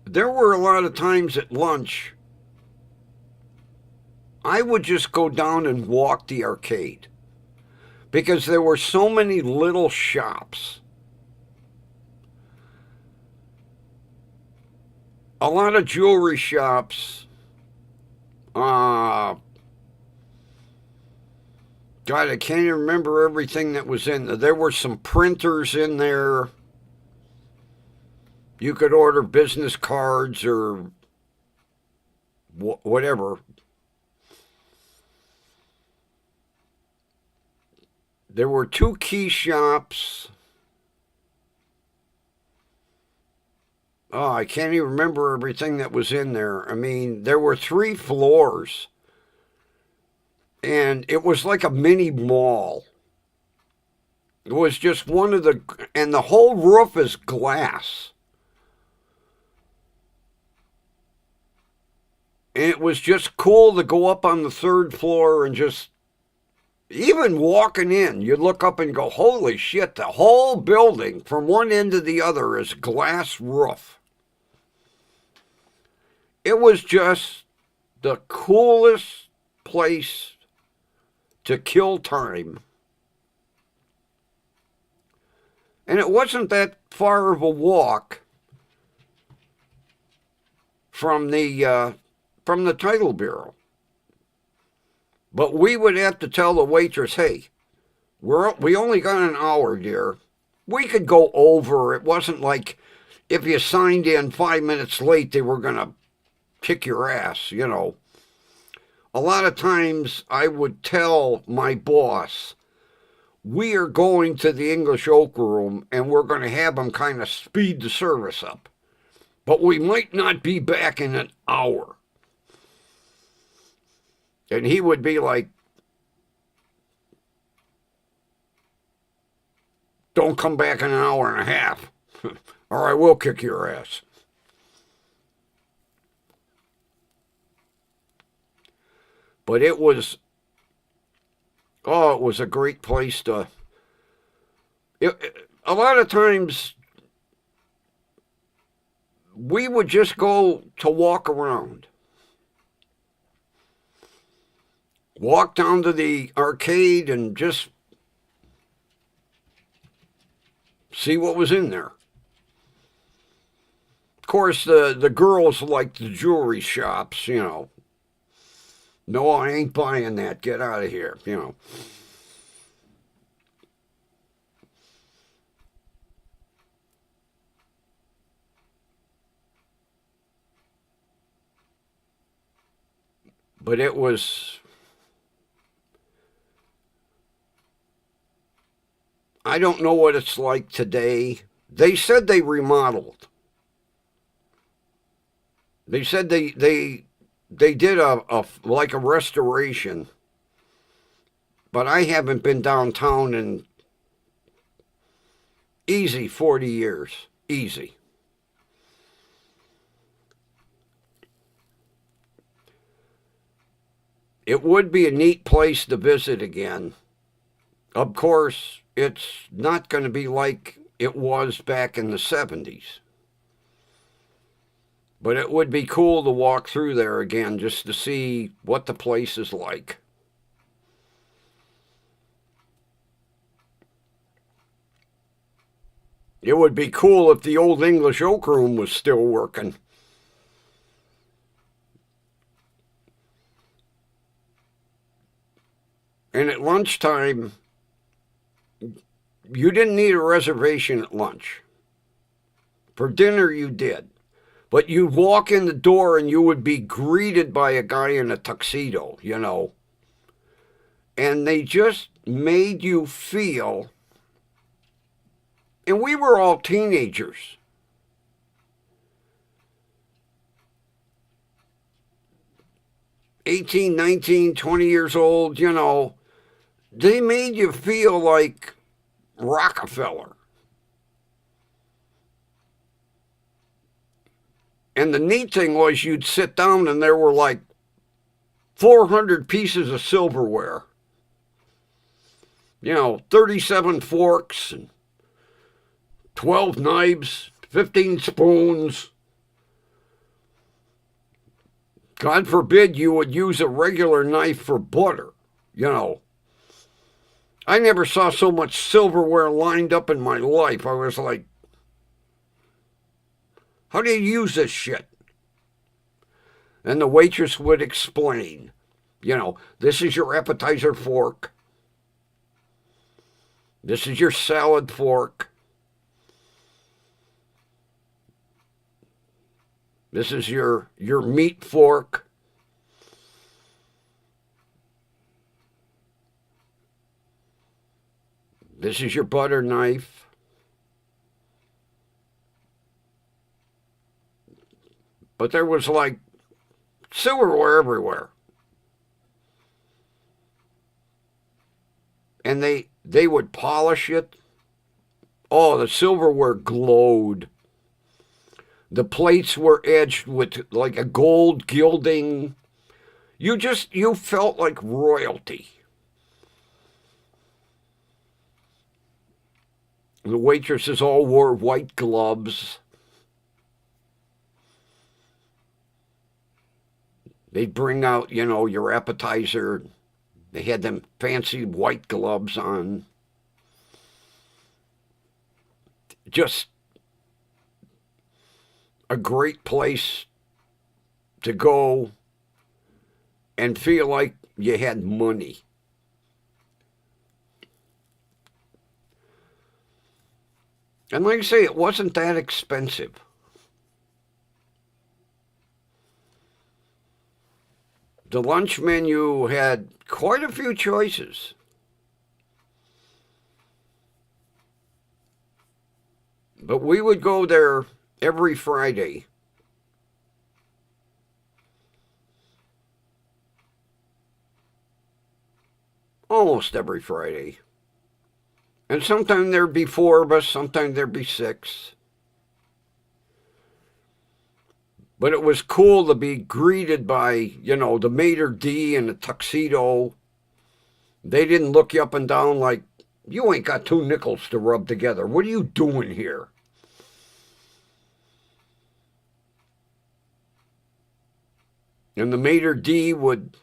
There were a lot of times at lunch, I would just go down and walk the arcade because there were so many little shops. A lot of jewelry shops. God, I can't even remember everything that was in there. There were some printers in there. You could order business cards or whatever. There were 2 key shops. Oh, I can't even remember everything that was in there. I mean, there were 3 floors. And it was like a mini mall. It was just one of the... And the whole roof is glass. And it was just cool to go up on the 3rd floor and just... Even walking in, you look up and go, holy shit, the whole building from one end to the other is glass roof. It was just the coolest place to kill time. And it wasn't that far of a walk from the title bureau. But we would have to tell the waitress, hey, we only got an hour, dear. We could go over. It wasn't like if you signed in 5 minutes late, they were going to kick your ass, you know. A lot of times I would tell my boss, we are going to the English Oak Room and we're going to have them kind of speed the service up. But we might not be back in an hour. And he would be like, don't come back in an hour and a half, or I will kick your ass. But it was a great place to... a lot of times, we would just go to walk around. Walk down to the arcade and just see what was in there. Of course, the girls liked the jewelry shops, you know. No, I ain't buying that. Get out of here, you know. But it was... I don't know what it's like today. They said they remodeled. They said they did a like a restoration. But I haven't been downtown in easy 40 years. Easy. It would be a neat place to visit again. Of course, it's not going to be like it was back in the 70s. But it would be cool to walk through there again just to see what the place is like. It would be cool if the old English Oak Room was still working. And at lunchtime, you didn't need a reservation at lunch. For dinner, you did. But you'd walk in the door and you would be greeted by a guy in a tuxedo, you know. And they just made you feel... And we were all teenagers. 18, 19, 20 years old, they made you feel like Rockefeller. And the neat thing was you'd sit down and there were like 400 pieces of silverware. 37 forks and 12 knives, 15 spoons. God forbid you would use a regular knife for butter. I never saw so much silverware lined up in my life. I was like, how do you use this shit? And the waitress would explain, this is your appetizer fork. This is your salad fork. This is your meat fork. This is your butter knife. But there was like silverware everywhere. And they would polish it. Oh, the silverware glowed. The plates were edged with like a gold gilding. You felt like royalty. The waitresses all wore white gloves. They'd bring out, your appetizer. They had them fancy white gloves on. Just a great place to go and feel like you had money. And like I say, it wasn't that expensive. The lunch menu had quite a few choices. But we would go there every Friday. Almost every Friday. And sometimes there'd be 4 of us, sometimes there'd be 6. But it was cool to be greeted by, the maitre d' in a tuxedo. They didn't look you up and down like, you ain't got 2 nickels to rub together. What are you doing here? And the maitre d' would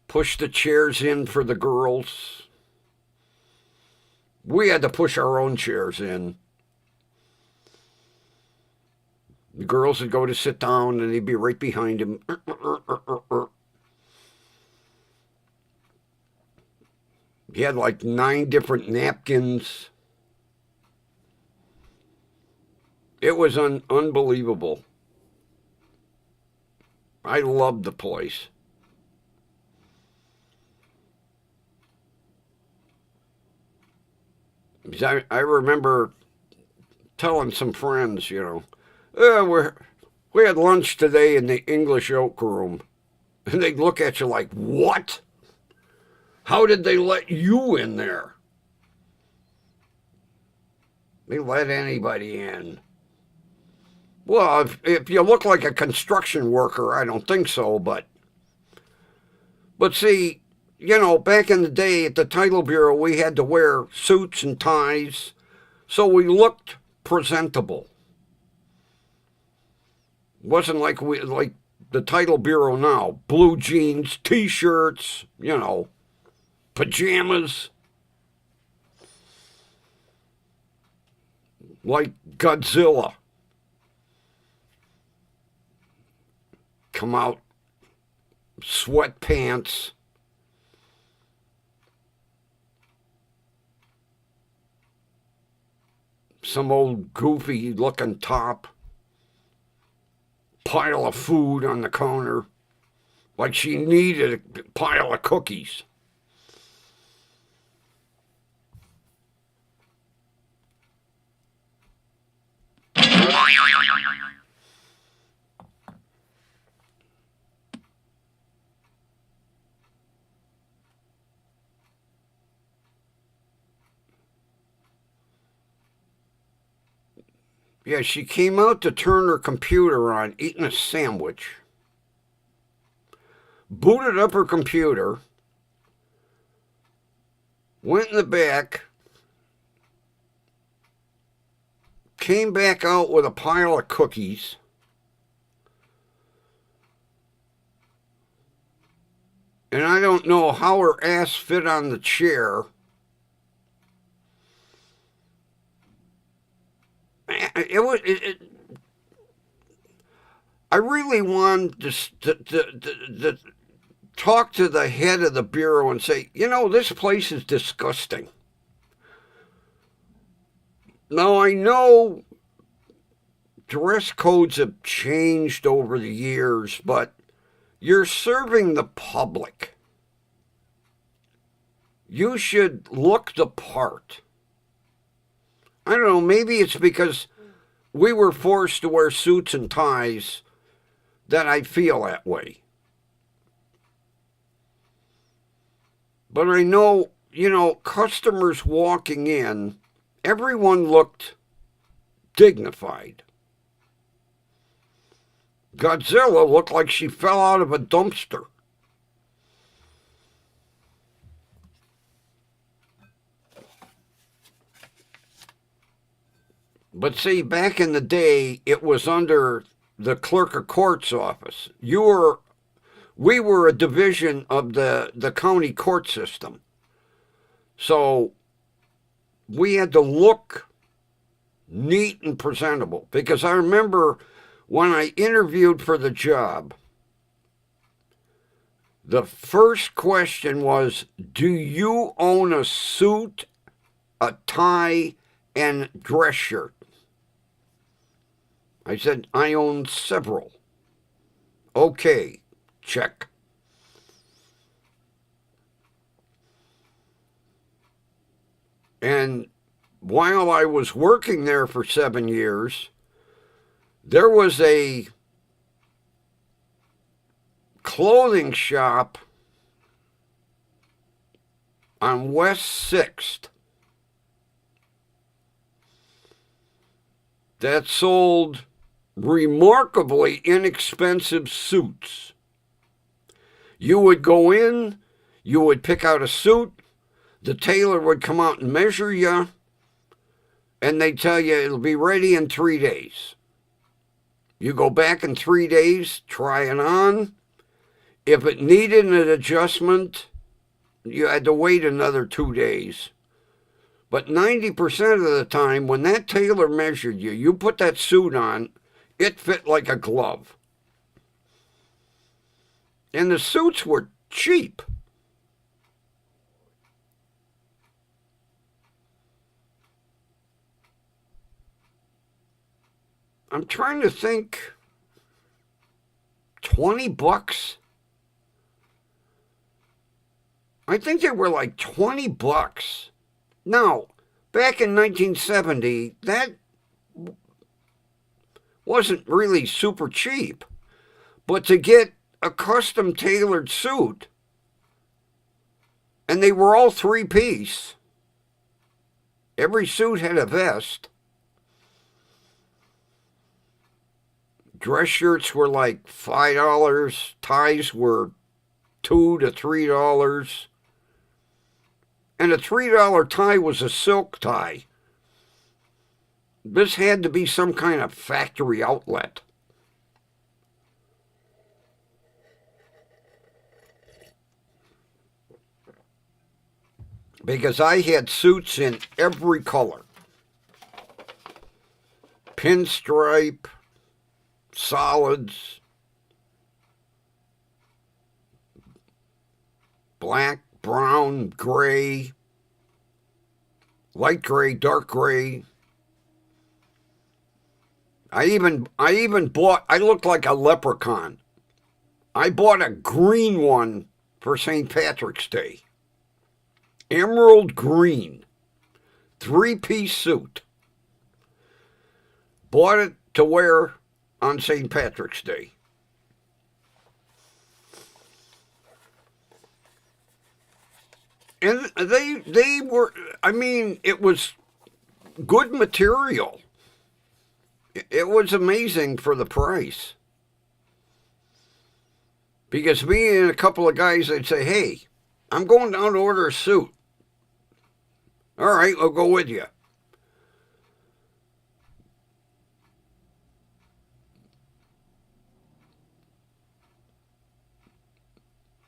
push the chairs in for the girls. We had to push our own chairs in. The girls would go to sit down and they'd be right behind him. He had like 9 different napkins. It was unbelievable. I loved the place. I remember telling some friends, we had lunch today in the English Oak Room. And they'd look at you like, what? How did they let you in there? They let anybody in. Well, if you look like a construction worker, I don't think so, but see, back in the day at the Title Bureau, we had to wear suits and ties, so we looked presentable. It wasn't like the Title Bureau now, blue jeans, T-shirts, pajamas, like Godzilla. Come out, sweatpants. Some old goofy looking top. Pile of food on the counter. Like she needed a pile of cookies. Yeah, she came out to turn her computer on, eating a sandwich. Booted up her computer. Went in the back. Came back out with a pile of cookies. And I don't know how her ass fit on the chair. I really wanted to talk to the head of the bureau and say, this place is disgusting. Now, I know dress codes have changed over the years, but you're serving the public. You should look the part. I don't know, maybe it's because we were forced to wear suits and ties that I feel that way. But I know, customers walking in, everyone looked dignified. Godzilla looked like she fell out of a dumpster. But see, back in the day, it was under the clerk of court's office. We were a division of the county court system. So we had to look neat and presentable. Because I remember when I interviewed for the job, the first question was, do you own a suit, a tie, and dress shirt? I said, I own several. Okay, check. And while I was working there for 7 years, there was a clothing shop on West 6th that sold remarkably inexpensive suits. You would go in, you would pick out a suit, the tailor would come out and measure you, and they'd tell you it'll be ready in 3 days. You go back in 3 days, try it on. If it needed an adjustment, you had to wait another 2 days. But 90% of the time, when that tailor measured you, you put that suit on, it fit like a glove. And the suits were cheap. I'm trying to think, $20? I think they were like $20. Now, back in 1970, that wasn't really super cheap. But to get a custom tailored suit, and they were all 3-piece, every suit had a vest. Dress shirts were like $5, ties were $2 to $3. And a $3 tie was a silk tie. This had to be some kind of factory outlet. Because I had suits in every color. Pinstripe, solids, black, brown, gray, light gray, dark gray. I even bought, I looked like a leprechaun. I bought a green one for St. Patrick's Day. Emerald green. 3-piece suit. Bought it to wear on St. Patrick's Day. And they were, I mean, it was good material. It was amazing for the price. Because me and a couple of guys, they'd say, hey, I'm going down to order a suit. All right, I'll go with you.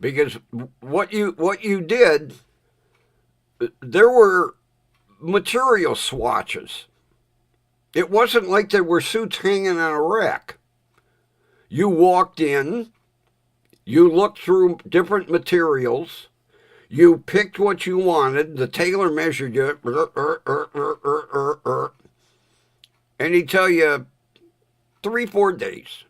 Because what you did, there were material swatches. It wasn't like there were suits hanging on a rack. You walked in, you looked through different materials, you picked what you wanted, the tailor measured you, and he'd tell you 3-4 days.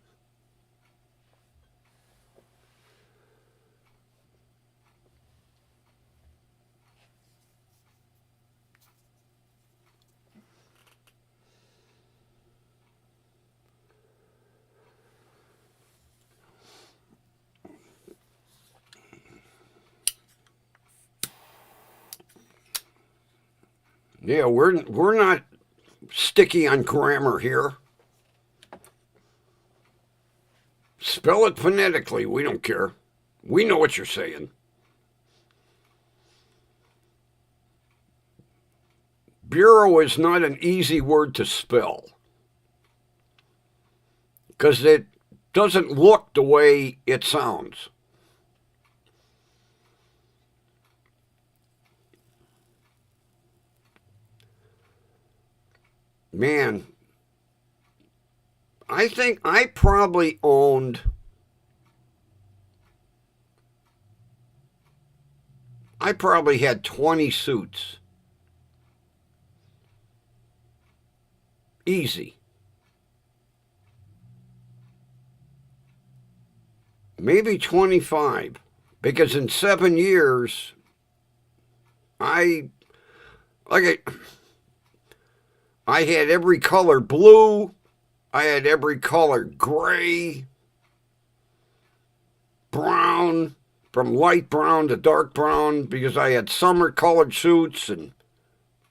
Yeah, we're not sticky on grammar here. Spell it phonetically. We don't care. We know what you're saying. Bureau is not an easy word to spell because it doesn't look the way it sounds. Man, I think I probably owned, I probably had 20 suits. Easy. Maybe 25. Because in 7 years, I had every color blue. I had every color gray, brown, from light brown to dark brown, because I had summer colored suits and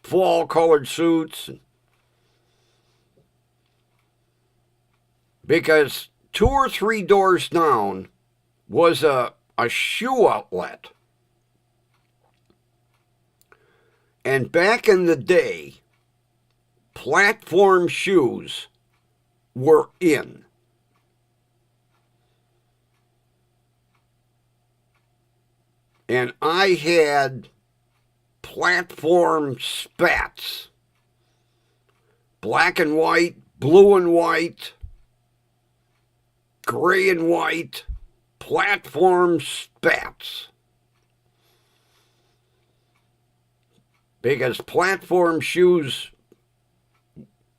fall colored suits. Because 2 or 3 doors down was a shoe outlet. And back in the day, platform shoes were in. And I had platform spats. Black and white, blue and white, gray and white, platform spats. Because platform shoes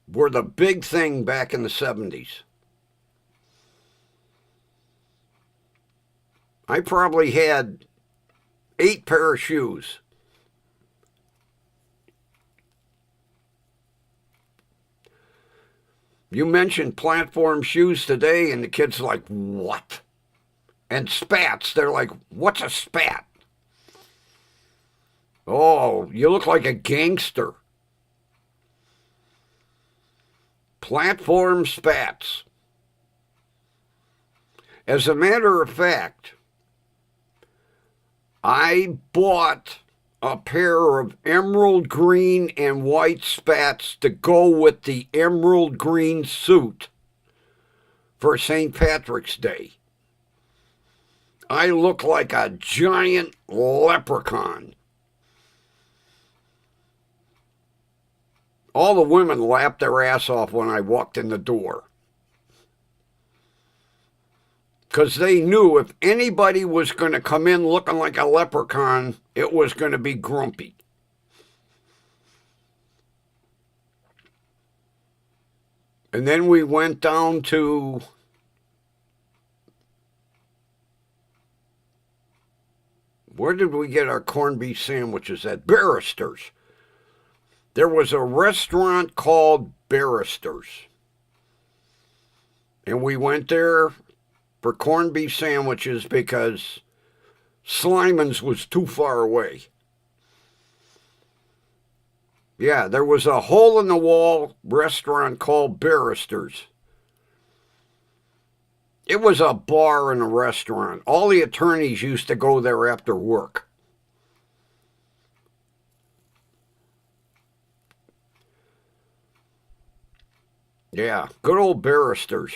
were the big thing back in the 70s. I probably had 8 pair of shoes. You mentioned platform shoes today, and the kids are like, what? And spats, they're like, what's a spat? Oh, you look like a gangster. Platform spats. As a matter of fact, I bought a pair of emerald green and white spats to go with the emerald green suit for St. Patrick's Day. I look like a giant leprechaun. All the women laughed their ass off when I walked in the door. Because they knew if anybody was going to come in looking like a leprechaun, it was going to be Grumpy. And then we went down to where did we get our corned beef sandwiches at? Barrister's. There was a restaurant called Barrister's. And we went there for corned beef sandwiches because Slyman's was too far away. Yeah, there was a hole-in-the-wall restaurant called Barristers. It was a bar and a restaurant. All the attorneys used to go there after work. Yeah, good old Barristers.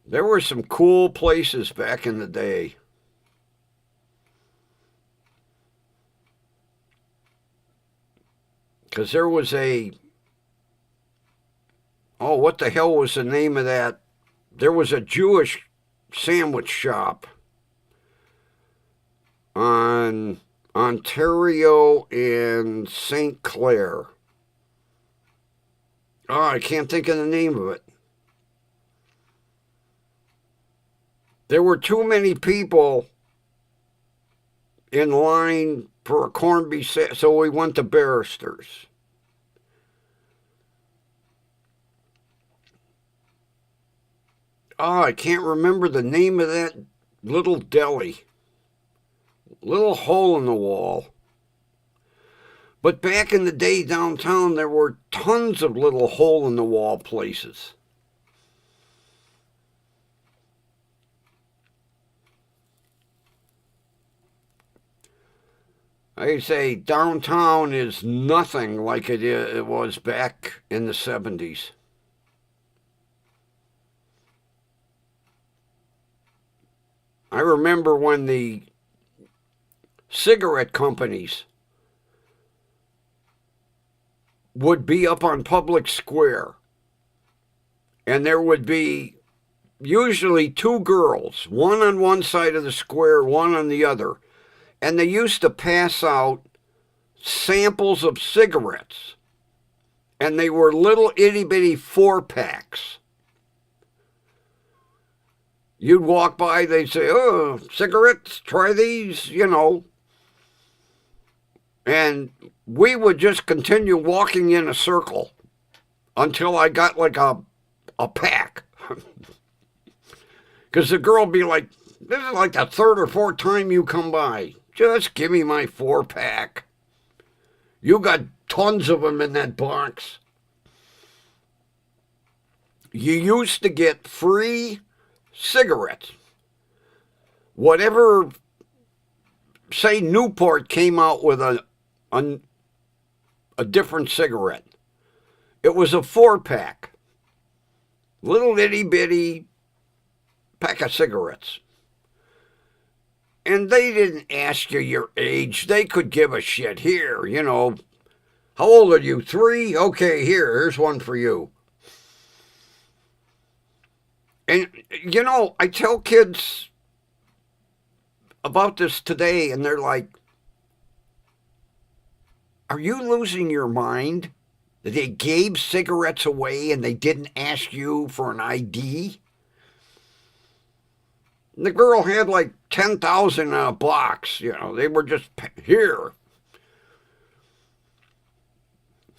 There were some cool places back in the day. Because there was oh, what the hell was the name of that? There was a Jewish sandwich shop on Ontario and St. Clair. Oh, I can't think of the name of it. There were too many people in line for a corned beef sandwich, so we went to Barristers. Oh, I can't remember the name of that little deli. Little hole in the wall. But back in the day downtown, there were tons of little hole in the wall places. I say downtown is nothing like it was back in the 70s. I remember when the cigarette companies would be up on Public Square, and there would be usually two girls, one on one side of the square, one on the other, and they used to pass out samples of cigarettes, and they were little itty-bitty 4-packs. You'd walk by, they'd say, oh, cigarettes, try these, you know. And we would just continue walking in a circle until I got like a pack. Because the girl would be like, this is like the third or fourth time you come by. Just give me my 4-pack. You got tons of them in that box. You used to get free cigarettes. Whatever, say Newport came out with a different cigarette. It was a 4-pack. Little itty bitty pack of cigarettes. And they didn't ask you your age. They could give a shit. Here, you know, how old are you? 3? Okay, here's one for you. And, you know, I tell kids about this today, and they're like, are you losing your mind? That they gave cigarettes away and they didn't ask you for an ID? And the girl had like 10,000 in a box, you know, they were just here.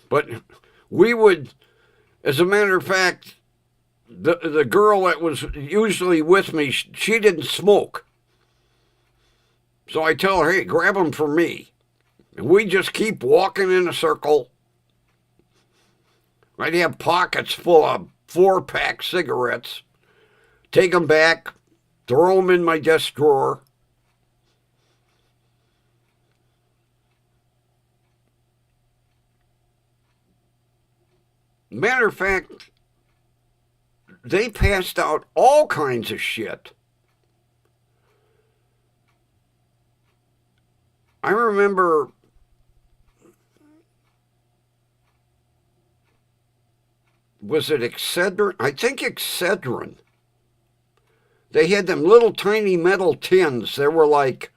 But we would, as a matter of fact, the girl that was usually with me, she didn't smoke. So I tell her, hey, grab them for me. And we just keep walking in a circle. I'd have pockets full of 4-pack cigarettes. Take them back, throw them in my desk drawer. Matter of fact, they passed out all kinds of shit. I remember was it Excedrin? I think Excedrin. They had them little tiny metal tins. There were like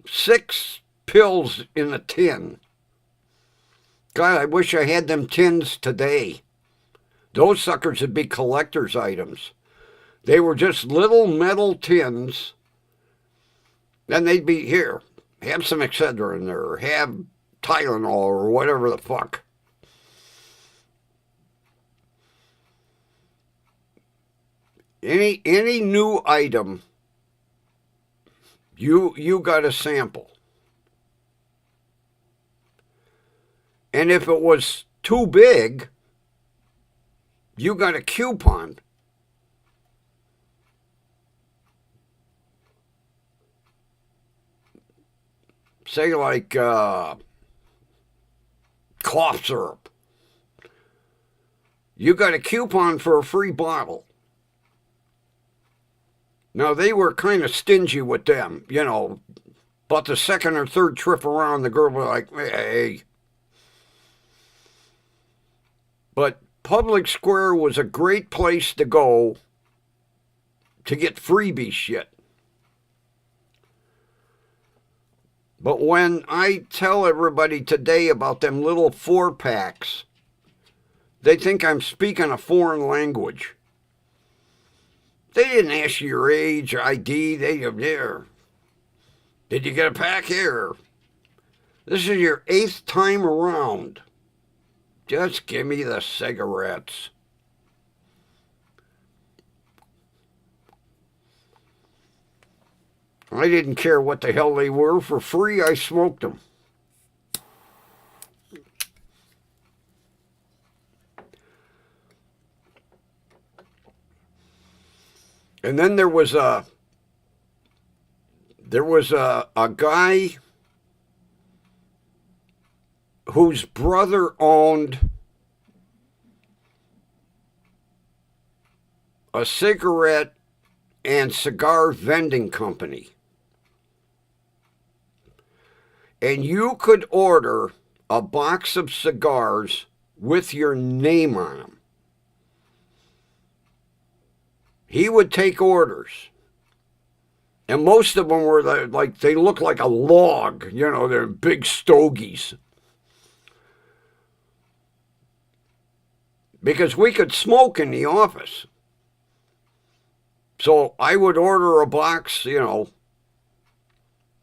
6 pills in a tin. God, I wish I had them tins today. Those suckers would be collector's items. They were just little metal tins. Then they'd be, here, have some Excedrin there, or have Tylenol, or whatever the fuck. Any new item You got a sample. And if it was too big, you got a coupon. Say like cough syrup. You got a coupon for a free bottle. Now, they were kind of stingy with them, you know. But the second or third trip around, the girl was like, hey. But Public Square was a great place to go to get freebie shit. But when I tell everybody today about them little 4-packs, they think I'm speaking a foreign language. They didn't ask you your age, ID. They there. Did you get a pack here? This is your 8th time around. Just give me the cigarettes. I didn't care what the hell they were. For free, I smoked them. And then there was a guy whose brother owned a cigarette and cigar vending company. And you could order a box of cigars with your name on them. He would take orders. And most of them were like, they looked like a log, you know, they're big stogies. Because we could smoke in the office. So I would order a box, you know,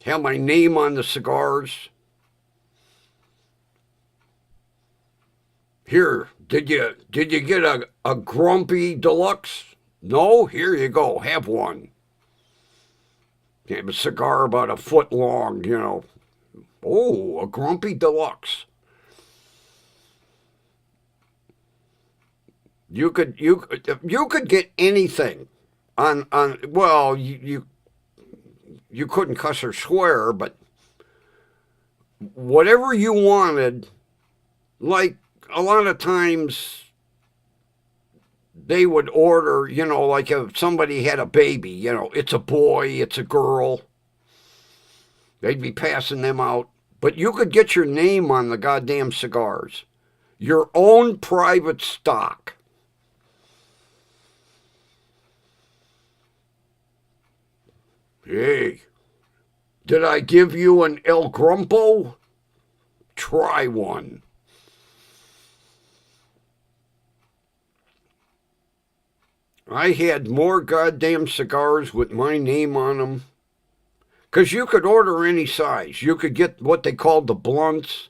have my name on the cigars. Here, did you get a Grumpy Deluxe? No? Here you go, have one. Have a cigar about a foot long, you know. Oh, a Grumpy Deluxe. You could get anything on well, you couldn't cuss or swear, but whatever you wanted, like a lot of times they would order, you know, like if somebody had a baby, you know, it's a boy, it's a girl. They'd be passing them out. But you could get your name on the goddamn cigars. Your own private stock. Hey, did I give you an El Grumpo? Try one. I had more goddamn cigars with my name on them. Because you could order any size. You could get what they called the blunts,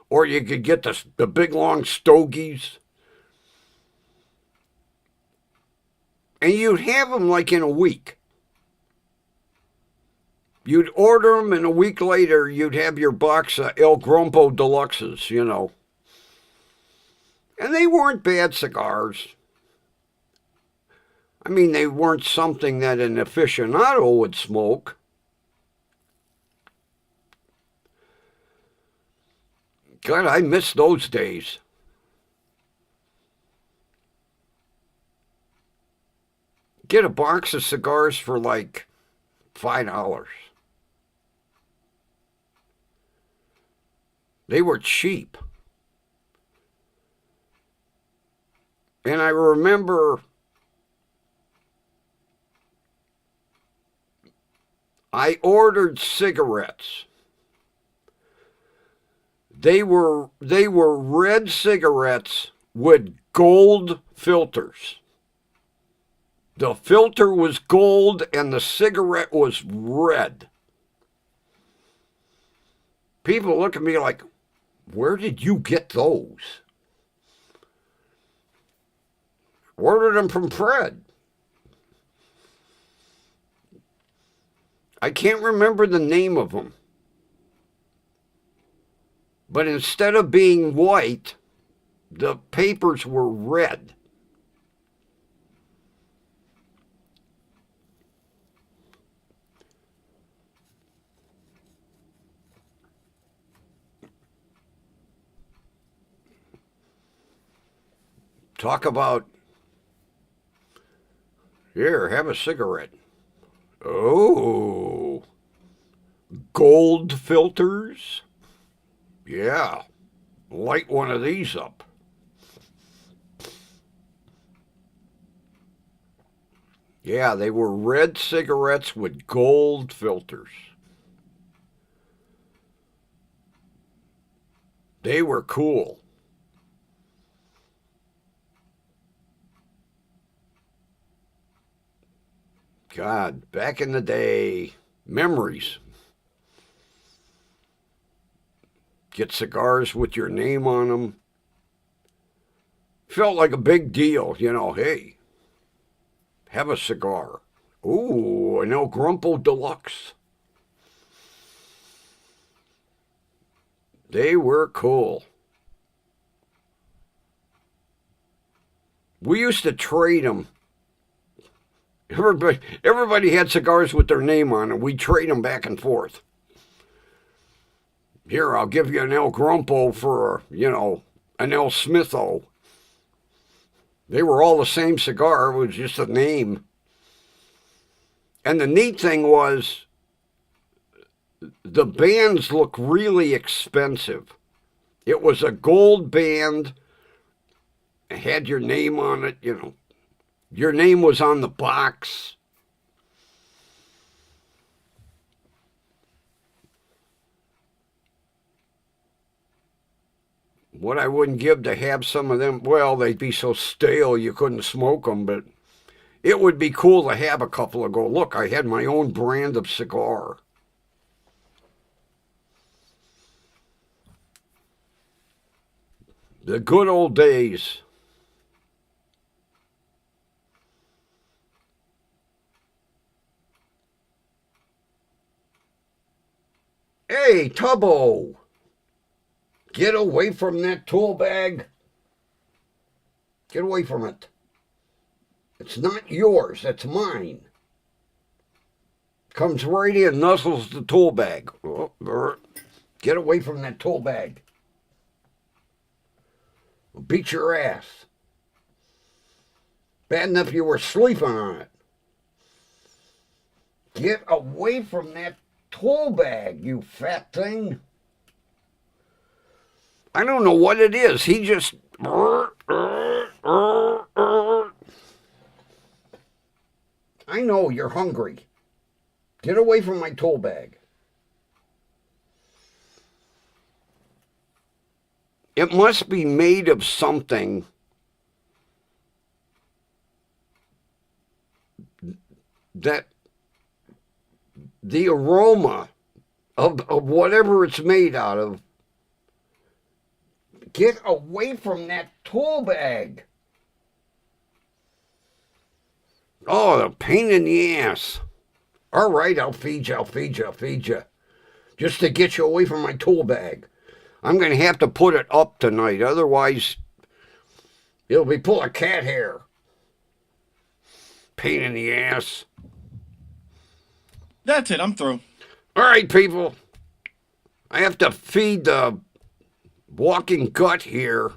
or you could get the big long stogies. And you'd have them like in a week. You'd order them, and a week later, you'd have your box of El Grumpo Deluxes, you know. And they weren't bad cigars. I mean, they weren't something that an aficionado would smoke. God, I miss those days. Get a box of cigars for like $5. They were cheap. And I remember I ordered cigarettes. They were red cigarettes with gold filters. The filter was gold and the cigarette was red. People look at me like, where did you get those? Ordered them from Fred. I can't remember the name of them. But instead of being white, the papers were red. Talk about, here, have a cigarette. Oh, gold filters? Yeah, light one of these up. Yeah, they were red cigarettes with gold filters. They were cool. God, back in the day, memories. Get cigars with your name on them. Felt like a big deal, you know, hey, have a cigar. Ooh, an El Grumpo Deluxe. They were cool. We used to trade them. Everybody had cigars with their name on them. We'd trade them back and forth. Here, I'll give you an El Grumpo for, you know, an El Smitho. They were all the same cigar. It was just a name. And the neat thing was, the bands looked really expensive. It was a gold band. It had your name on it, you know. Your name was on the box. What I wouldn't give to have some of them, well, they'd be so stale you couldn't smoke them, but it would be cool to have a couple of go, look, I had my own brand of cigar. The good old days. Hey, Tubbo! Get away from that tool bag. Get away from it. It's not yours, it's mine. Comes right in, nuzzles the tool bag. Get away from that tool bag. I'll beat your ass. Bad enough you were sleeping on it. Get away from that tool bag, you fat thing. I don't know what it is. He just... I know you're hungry. Get away from my tool bag. It must be made of something that the aroma of whatever it's made out of. Get away from that tool bag. Oh, the pain in the ass. All right, I'll feed you. Just to get you away from my tool bag. I'm going to have to put it up tonight. Otherwise, it'll be full of cat hair. Pain in the ass. That's it, I'm through. All right, people. I have to feed the walking gut here.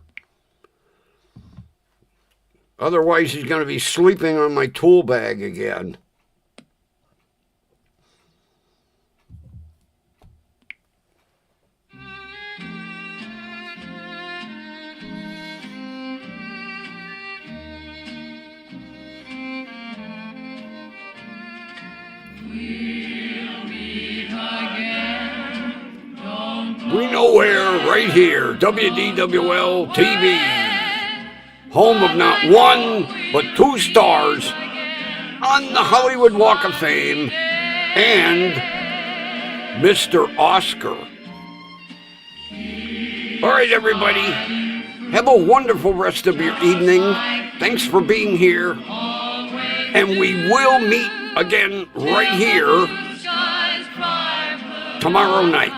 Otherwise, he's going to be sleeping on my tool bag again. We know where, right here, WDWL TV, home of not one, but 2 stars on the Hollywood Walk of Fame, and Mr. Oscar. All right, everybody, have a wonderful rest of your evening. Thanks for being here, and we will meet again right here tomorrow night.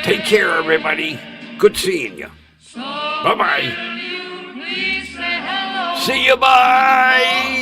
Take care, everybody. Good seeing you. Bye-bye. See you, bye.